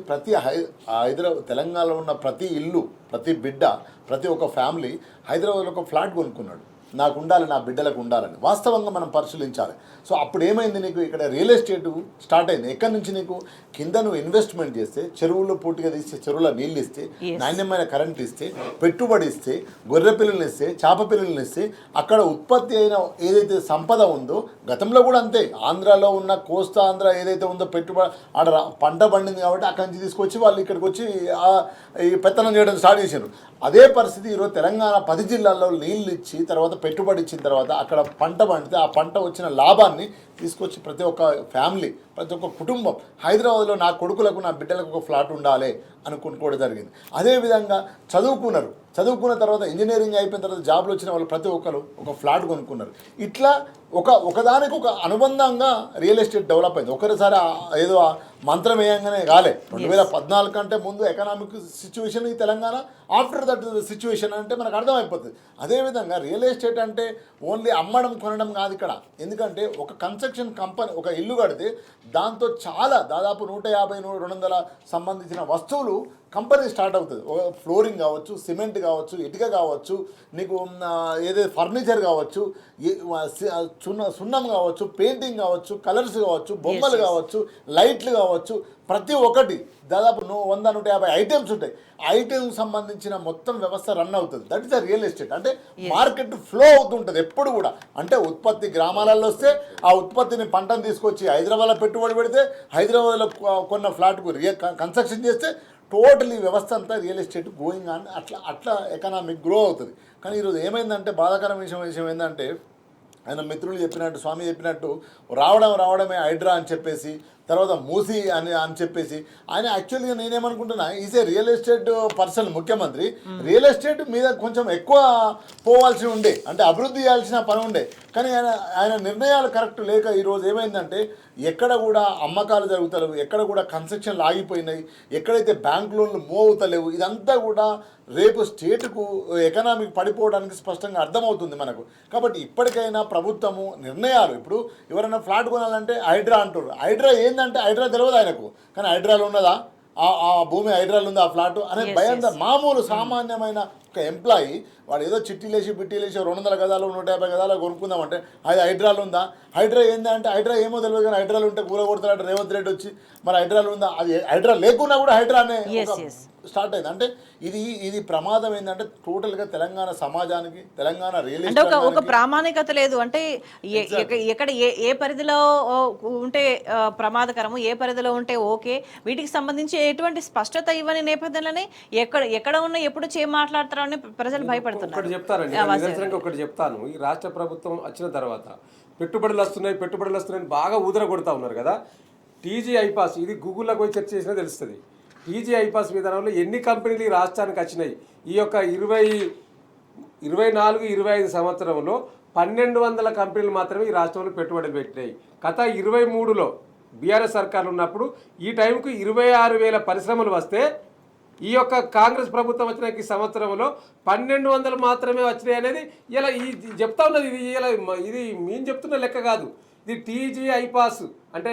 తెలంగాణలో ఉన్న ప్రతి ఇల్లు, ప్రతి బిడ్డ, ప్రతి ఒక్క ఫ్యామిలీ హైదరాబాద్లో ఒక ఫ్లాట్ కొనుక్కున్నాడు. నాకు ఉండాలి, నా బిడ్డలకు ఉండాలని వాస్తవంగా మనం పరిశీలించాలి. సో అప్పుడు ఏమైంది, నీకు ఇక్కడ రియల్ ఎస్టేట్ స్టార్ట్ అయింది. ఎక్కడి నుంచి నీకు కింద నువ్వు ఇన్వెస్ట్మెంట్ చేస్తే, చెరువుల్లో పూర్తిగా తీస్తే, చెరువుల నీళ్ళు ఇస్తే, నాణ్యమైన కరెంట్ ఇస్తే, పెట్టుబడి ఇస్తే, గొర్రె పిల్లల్ని ఇస్తే, చేప పిల్లల్ని ఇస్తే, అక్కడ ఉత్పత్తి అయిన ఏదైతే సంపద ఉందో, గతంలో కూడా అంతే, ఆంధ్రాలో ఉన్న కోస్తా ఆంధ్ర ఏదైతే ఉందో పెట్టుబడి ఆడ పంట పండింది కాబట్టి అక్కడి నుంచి తీసుకొచ్చి వాళ్ళు ఇక్కడికి వచ్చి ఈ పెత్తనం చేయడం స్టార్ట్ చేశారు. అదే పరిస్థితి ఈరోజు తెలంగాణ 10 జిల్లాల్లో నీళ్ళు ఇచ్చి తర్వాత పెట్టుబడి ఇచ్చిన తర్వాత అక్కడ పంట పండితే ఆ పంట వచ్చిన లాభాన్ని తీసుకొచ్చి ప్రతి ఒక్క ఫ్యామిలీ, ప్రతి ఒక్క కుటుంబం హైదరాబాద్లో నా కొడుకులకు, నా బిడ్డలకు ఒక ఫ్లాట్ ఉండాలి అనుకోవడం జరిగింది. అదేవిధంగా చదువుకున్న తర్వాత ఇంజనీరింగ్ అయిపోయిన తర్వాత జాబ్లు వచ్చిన వాళ్ళు ప్రతి ఒక్కరు ఒక ఫ్లాట్ కొనుక్కున్నారు. ఇట్లా ఒకదానికి ఒక అనుబంధంగా రియల్ ఎస్టేట్ డెవలప్ అయింది. ఒకరిసారి ఏదో మంత్రం వేయంగానే కాలే. 2014 కంటే ముందు ఎకనామిక్ సిచ్యువేషన్ ఈ తెలంగాణ, ఆఫ్టర్ దట్ సిచ్యువేషన్ అంటే మనకు అర్థమైపోతుంది. అదేవిధంగా రియల్ ఎస్టేట్ అంటే ఓన్లీ అమ్మడం కొనడం కాదు ఇక్కడ. ఎందుకంటే ఒక కన్స్ట్రక్షన్ కంపెనీ ఒక ఇల్లు కడితే దాంతో చాలా దాదాపు 150-200 సంబంధించిన వస్తువులు కంపెనీ స్టార్ట్ అవుతుంది. ఫ్లోరింగ్ కావచ్చు, సిమెంట్ కావచ్చు, ఇటుక కావచ్చు, నీకు ఏదైతే ఫర్నిచర్ కావచ్చు, సున్నం కావచ్చు, పెయింటింగ్ కావచ్చు, కలర్స్ కావచ్చు, బొమ్మలు కావచ్చు, లైట్లు కావచ్చు, ప్రతి ఒక్కటి దాదాపు 100-150 ఐటమ్స్ ఉంటాయి. ఐటమ్స్ సంబంధించిన మొత్తం వ్యవస్థ రన్ అవుతుంది. That is a real estate. అంటే మార్కెట్ ఫ్లో అవుతుంటుంది ఎప్పుడు కూడా. అంటే ఉత్పత్తి గ్రామాలలో వస్తే ఆ ఉత్పత్తిని పంటను తీసుకొచ్చి హైదరాబాద్లో పెట్టుబడి పెడితే, హైదరాబాద్లో కొన్న ఫ్లాట్కు కన్స్ట్రక్షన్ చేస్తే టోటలీ వ్యవస్థ అంతా రియల్ ఎస్టేట్ గోయింగ్ ఆన్, అట్లా ఎకనామిక్ గ్రో అవుతుంది. కానీ ఈరోజు ఏమైందంటే బాధాకరం విషయం ఏంటంటే, ఆయన మిత్రులు చెప్పినట్టు, స్వామి చెప్పినట్టు రావడమే హైడ్రా అని చెప్పేసి, తర్వాత మూసి అని చెప్పేసి, ఆయన యాక్చువల్గా నేనేమనుకుంటున్నా, is a real estate person, ముఖ్యమంత్రి రియల్ ఎస్టేట్ మీద కొంచెం ఎక్కువ పోవాల్సి ఉండే, అంటే అభివృద్ధి చేయాల్సిన పని ఉండే. కానీ ఆయన నిర్ణయాలు కరెక్ట్ లేక ఈరోజు ఏమైందంటే ఎక్కడ కూడా అమ్మకాలు జరుగుతలేవు, ఎక్కడ కూడా కన్స్ట్రక్షన్లు ఆగిపోయినాయి, ఎక్కడైతే బ్యాంక్ లోన్లు మూవ్ అవుతలేవు. ఇదంతా కూడా రేపు స్టేట్కు ఎకనామిక్ పడిపోవడానికి స్పష్టంగా అర్థమవుతుంది మనకు. కాబట్టి ఇప్పటికైనా ప్రభుత్వము నిర్ణయాలు, ఇప్పుడు ఎవరైనా ఫ్లాట్ కొనాలంటే హైడ్రా అంటారు. హైడ్రా ఏంటంటే హైడ్రా తెలియదు ఆయనకు, కానీ హైడ్రాలో ఉన్నదా, ఆ భూమి హైడ్రాలు ఉందా, ఆ ఫ్లాట్ అనే భయం. మామూలు సామాన్యమైన ఒక ఎంప్లాయీ వాడు ఏదో చిట్టీలేసి 200 గదాలు 150 గదాలు కొనుక్కుందామంటే అది హైడ్రాలు ఉందా, హైడ్రా ఏంటంటే హైడ్రా ఏమో తెలియదు, కానీ హైడ్రాలు ఉంటే కూర కొడతాడు రేవంత్ రెడ్డి వచ్చి, మరి హైడ్రాలు ఉందా, అది హైడ్రా లేకున్నా కూడా హైడ్రా అనే స్టార్ట్ అయింది. అంటే ఇది ప్రమాదం ఏంటంటే టోటల్గా తెలంగాణ సమాజానికి, తెలంగాణ రియల్ అంటే ఒక ప్రామాణికత లేదు. అంటే ఎక్కడ ఏ పరిధిలో ఉంటే ప్రమాదకరము, ఏ పరిధిలో ఉంటే ఓకే, వీటికి సంబంధించి ఎటువంటి స్పష్టత ఇవ్వని నేపథ్యంలోనే ఎక్కడ ఉన్న ఎప్పుడు మాట్లాడతారని ప్రజలు భయపడుతున్నారు. ఒకటి చెప్తాను, ఈ రాష్ట్ర ప్రభుత్వం వచ్చిన తర్వాత పెట్టుబడులు వస్తున్నాయి బాగా ఊదర కొడతా ఉన్నారు కదా. టీజీ ఐపాస్, ఇది గూగుల్లోకి పోయి సెర్చ్ చేసినా తెలుస్తుంది. టీజీ ఐపాస్ విధానంలో ఎన్ని కంపెనీలు ఈ రాష్ట్రానికి వచ్చినాయి ఈ యొక్క 24-25 సంవత్సరంలో 1200 కంపెనీలు మాత్రమే ఈ రాష్ట్రంలో పెట్టుబడులు పెట్టినాయి. గత 23లో బీఆర్ఎస్ సర్కార్లు ఉన్నప్పుడు ఈ టైంకు 26,000 పరిశ్రమలు వస్తే ఈ యొక్క కాంగ్రెస్ ప్రభుత్వం వచ్చిన ఈ సంవత్సరంలో 1200 మాత్రమే వచ్చినాయి అనేది ఇలా చెప్తా ఉన్నది. ఇది మేము చెప్తున్న లెక్క కాదు. ఇది టీజీ ఐపాస్ అంటే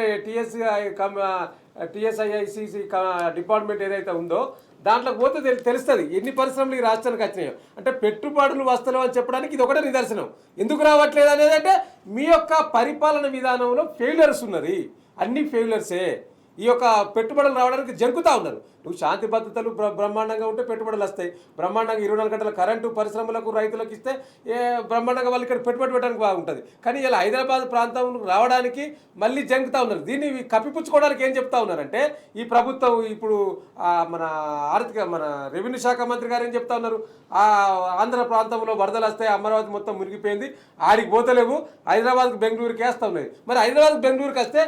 టీఎస్ఐఐసిసి డిపార్ట్మెంట్ ఏదైతే ఉందో దాంట్లోకి పోతే తెలుస్తుంది ఎన్ని పరిశ్రమలు ఈ రాష్ట్రానికి వచ్చినాయో. అంటే పెట్టుబడులు వస్తలేవు అని చెప్పడానికి ఇది ఒకటే నిదర్శనం. ఎందుకు రావట్లేదు అనేది అంటే మీ యొక్క పరిపాలన విధానంలో ఫెయిల్యూర్స్ ఉన్నది, అన్ని ఫెయిల్యూర్సే. ఈ యొక్క పెట్టుబడులు రావడానికి జంకుతా ఉన్నారు. నువ్వు శాంతి భద్రతలు బ్రహ్మాండంగా ఉంటే పెట్టుబడులు వస్తాయి. బ్రహ్మాండంగా 24 గంటల కరెంటు పరిశ్రమలకు రైతులకు ఇస్తే బ్రహ్మాండంగా వాళ్ళు ఇక్కడ పెట్టుబడి పెట్టడానికి బాగుంటుంది. కానీ ఇలా హైదరాబాద్ ప్రాంతం రావడానికి మళ్ళీ జంకుతా ఉన్నారు. దీన్ని కప్పిపుచ్చుకోవడానికి ఏం చెప్తా ఉన్నారంటే ఈ ప్రభుత్వం ఇప్పుడు మన రెవెన్యూ శాఖ మంత్రి గారు ఏం చెప్తా ఉన్నారు, ఆంధ్ర ప్రాంతంలో వరదలు వస్తాయి, అమరావతి మొత్తం మునిగిపోయింది, ఆడికి పోతలేవు, హైదరాబాద్కి బెంగళూరుకి వేస్తా ఉన్నాయి. మరి హైదరాబాద్ బెంగళూరుకి వస్తే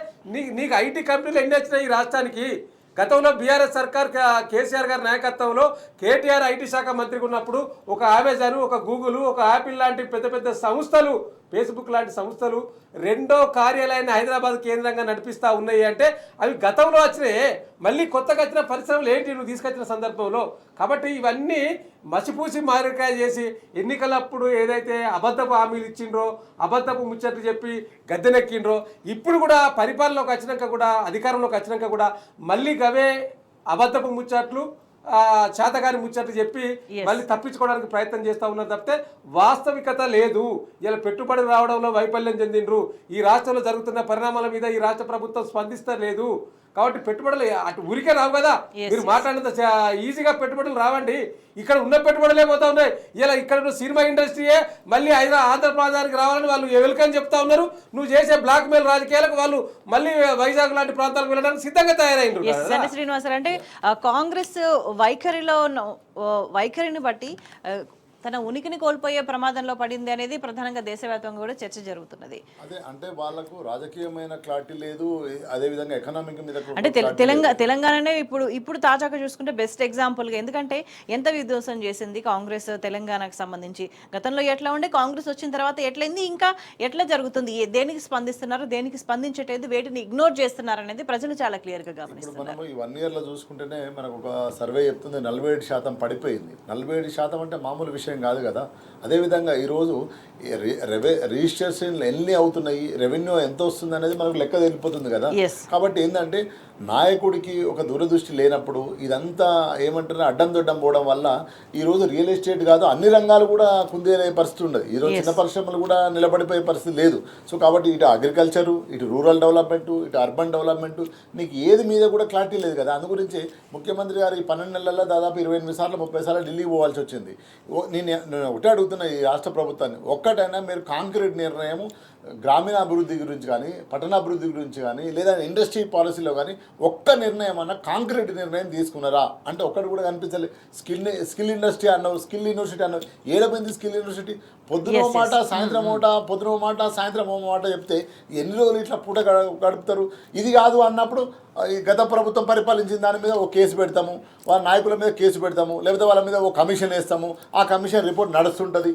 నీకు ఐటీ కంపెనీలు ఎన్ని వచ్చినాయి ఈ రాష్ట్రానికి? గతంలో బీఆర్ఎస్ సర్కార్ కేసీఆర్ గారి నాయకత్వంలో కేటీఆర్ ఐటీ శాఖ మంత్రిగా ఉన్నప్పుడు ఒక అమెజాన్, ఒక గూగుల్, ఒక యాపిల్ లాంటి పెద్ద పెద్ద సంస్థలు, ఫేస్బుక్ లాంటి సంస్థలు రెండో కార్యాలయాన్ని హైదరాబాద్ కేంద్రంగా నడిపిస్తూ ఉన్నాయి. అంటే అవి గతంలో వచ్చినాయే, మళ్ళీ కొత్తగా వచ్చిన పరిశ్రమలు ఏంటి నువ్వు తీసుకొచ్చిన సందర్భంలో? కాబట్టి ఇవన్నీ మసిపూసి మారికాయ చేసి ఎన్నికలప్పుడు ఏదైతే అబద్ధపు హామీలు ఇచ్చిండ్రో, అబద్ధపు ముచ్చట్లు చెప్పి గద్దెనెక్కిండ్రో, ఇప్పుడు కూడా పరిపాలనలోకి వచ్చినాక కూడా, అధికారంలోకి వచ్చినాక కూడా మళ్ళీ గవే అబద్ధపు ముచ్చట్లు, చేతగాని ముచ్చట్లు చెప్పి మళ్ళీ తప్పించుకోవడానికి ప్రయత్నం చేస్తూ ఉన్నారు తప్పితే వాస్తవికత లేదు. ఇలా పెట్టుబడి రావడంలో వైఫల్యం చెందిండ్రు. ఈ రాష్ట్రంలో జరుగుతున్న పరిణామాల మీద ఈ రాష్ట్ర ప్రభుత్వం స్పందిస్తలేదు. కాబట్టి పెట్టుబడులు అటు ఊరికే రావు కదా. మీరు మాట్లాడినంత ఈజీగా పెట్టుబడులు రావండి. ఇక్కడ ఉన్న పెట్టుబడులే పోతా ఉన్నాయి. ఇలా ఇక్కడ ఉన్న సినిమా ఇండస్ట్రీయే మళ్ళీ ఆంధ్రప్రదేశ్కి రావాలని వాళ్ళు వెల్కమ్ చెప్తా ఉన్నారు. నువ్వు చేసే బ్లాక్ మెయిల్ రాజకీయాలకు వాళ్ళు మళ్ళీ వైజాగ్ లాంటి ప్రాంతాలకు వెళ్ళడానికి సిద్ధంగా తయారైండ్రు. శ్రీనివాస్ అంటే కాంగ్రెస్ వైఖరిని బట్టి తన ఉనికిని కోల్పోయే ప్రమాదంలో పడింది అనేది ప్రధానంగా దేశవ్యాప్తంగా కూడా చర్చ జరుగుతున్నది. అదే అంటే వాళ్ళకు రాజకీయమైన క్లారిటీ లేదు, అదే విధంగా ఎకనామిక్ మీద అంటే తెలంగాణనే ఇప్పుడు తాజాగా చూసుకుంటే బెస్ట్ ఎగ్జాంపుల్గా. ఎందుకంటే ఎంత విధ్వంసం చేసింది కాంగ్రెస్ తెలంగాణకు సంబంధించి. గతంలో ఎట్లా ఉండే, కాంగ్రెస్ వచ్చిన తర్వాత ఎట్లయింది, ఇంకా ఎట్లా జరుగుతుంది, దేనికి స్పందిస్తున్నారు, దేనికి స్పందించట్లేదు, వేటిని ఇగ్నోర్ చేస్తున్నారు అనేది ప్రజలు చాలా క్లియర్గా గమనిస్తున్నారు. మనము ఈ 1 yearలో చూసుకుంటేనే మనకు ఒక సర్వే చెప్తుంది 47% పడిపోయింది. 47% అంటే మామూలు విషయం కాదు కదా. అదేవిధంగా ఈరోజు రిజిస్ట్రేషన్లు ఎన్ని అవుతున్నాయి, రెవెన్యూ ఎంత వస్తుంది అనేది మనకు లెక్క తెలిపోతుంది కదా. కాబట్టి ఏంటంటే నాయకుడికి ఒక దూరదృష్టి లేనప్పుడు ఇదంతా ఏమంటారు అడ్డం దొడ్డం పోవడం వల్ల ఈరోజు రియల్ ఎస్టేట్ కాదు అన్ని రంగాలు కూడా కుందేలే పరిస్థితి ఉండదు. ఈరోజు చిన్న పరిశ్రమలు కూడా నిలబడిపోయే పరిస్థితి లేదు. సో కాబట్టి ఇటు అగ్రికల్చరు, ఇటు రూరల్ డెవలప్మెంట్, ఇటు అర్బన్ డెవలప్మెంట్, నీకు ఏది మీద కూడా క్లారిటీ లేదు కదా. అందు గురించి ముఖ్యమంత్రి గారు ఈ 12 నెలల్లో దాదాపు 28 సార్లు 30 సార్లు ఢిల్లీ పోవాల్సి వచ్చింది. నేను ఒకటే అడుగుతున్నా ఈ రాష్ట్ర ప్రభుత్వాన్ని, ఒక్కటైనా మీరు కాంక్రీట్ నిర్ణయం గ్రామీణాభివృద్ధి గురించి కానీ, పట్టణాభివృద్ధి గురించి కానీ, లేదా ఇండస్ట్రీ పాలసీలో కానీ ఒక్క నిర్ణయం అన్న కాంక్రీట్ నిర్ణయం తీసుకున్నారా అంటే ఒక్కటి కూడా కనిపించలేదు. స్కిల్ ఇండస్ట్రీ అన్నారు, స్కిల్ యూనివర్సిటీ అన్నారు. ఏడమైంది స్కిల్ యూనివర్సిటీ? పొద్దున మాట సాయంత్రం మాట, పొద్దున మాట సాయంత్రం మాట చెప్తే ఎన్ని రోజులు ఇట్లా పూట గడుపుతారు? ఇది కాదు అన్నప్పుడు ఈ గత ప్రభుత్వం పరిపాలించిన దాని మీద ఒక కేసు పెడతాము, వాళ్ళ నాయకుల మీద కేసు పెడతాము, లేకపోతే వాళ్ళ మీద ఒక కమిషన్ వేస్తాము, ఆ కమిషన్ రిపోర్ట్ నడుస్తుంటుంది.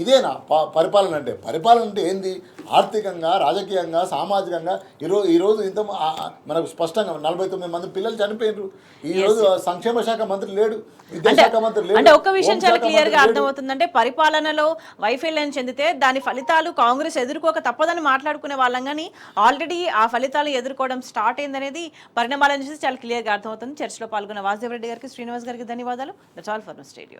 ఇదేనా పరిపాలన అంటే? పరిపాలన అంటే ఏంది? ఆర్థికంగా, రాజకీయంగా, సామాజికంగా ఈరోజు ఇంత మనకు స్పష్టంగా 49 మంది పిల్లలు చనిపోయినారు. ఈరోజు సంక్షేమ శాఖ మంత్రి లేడు, విద్యాశాఖ మంత్రి లేడు. అంటే ఒక్క విషయం చాలా క్లియర్ గా అర్థమవుతుందంటే పరిపాలనలో వైఫల్యం చెందితే దాని ఫలితాలు కాంగ్రెస్ ఎదుర్కోక తప్పదని మాట్లాడుకునే వాళ్ళం, కానీ ఆల్రెడీ ఆ ఫలితాలు ఎదుర్కోవడం స్టార్ట్ అయిందనేది పరిణామాలను చూసి చాలా క్లియర్ గా అర్థమవుతుంది. చర్చలో పాల్గొన్న వాసుదేవ్ రెడ్డి గారికి, శ్రీనివాస్ గారికి ధన్యవాదాలు. That's all for now. Stadium.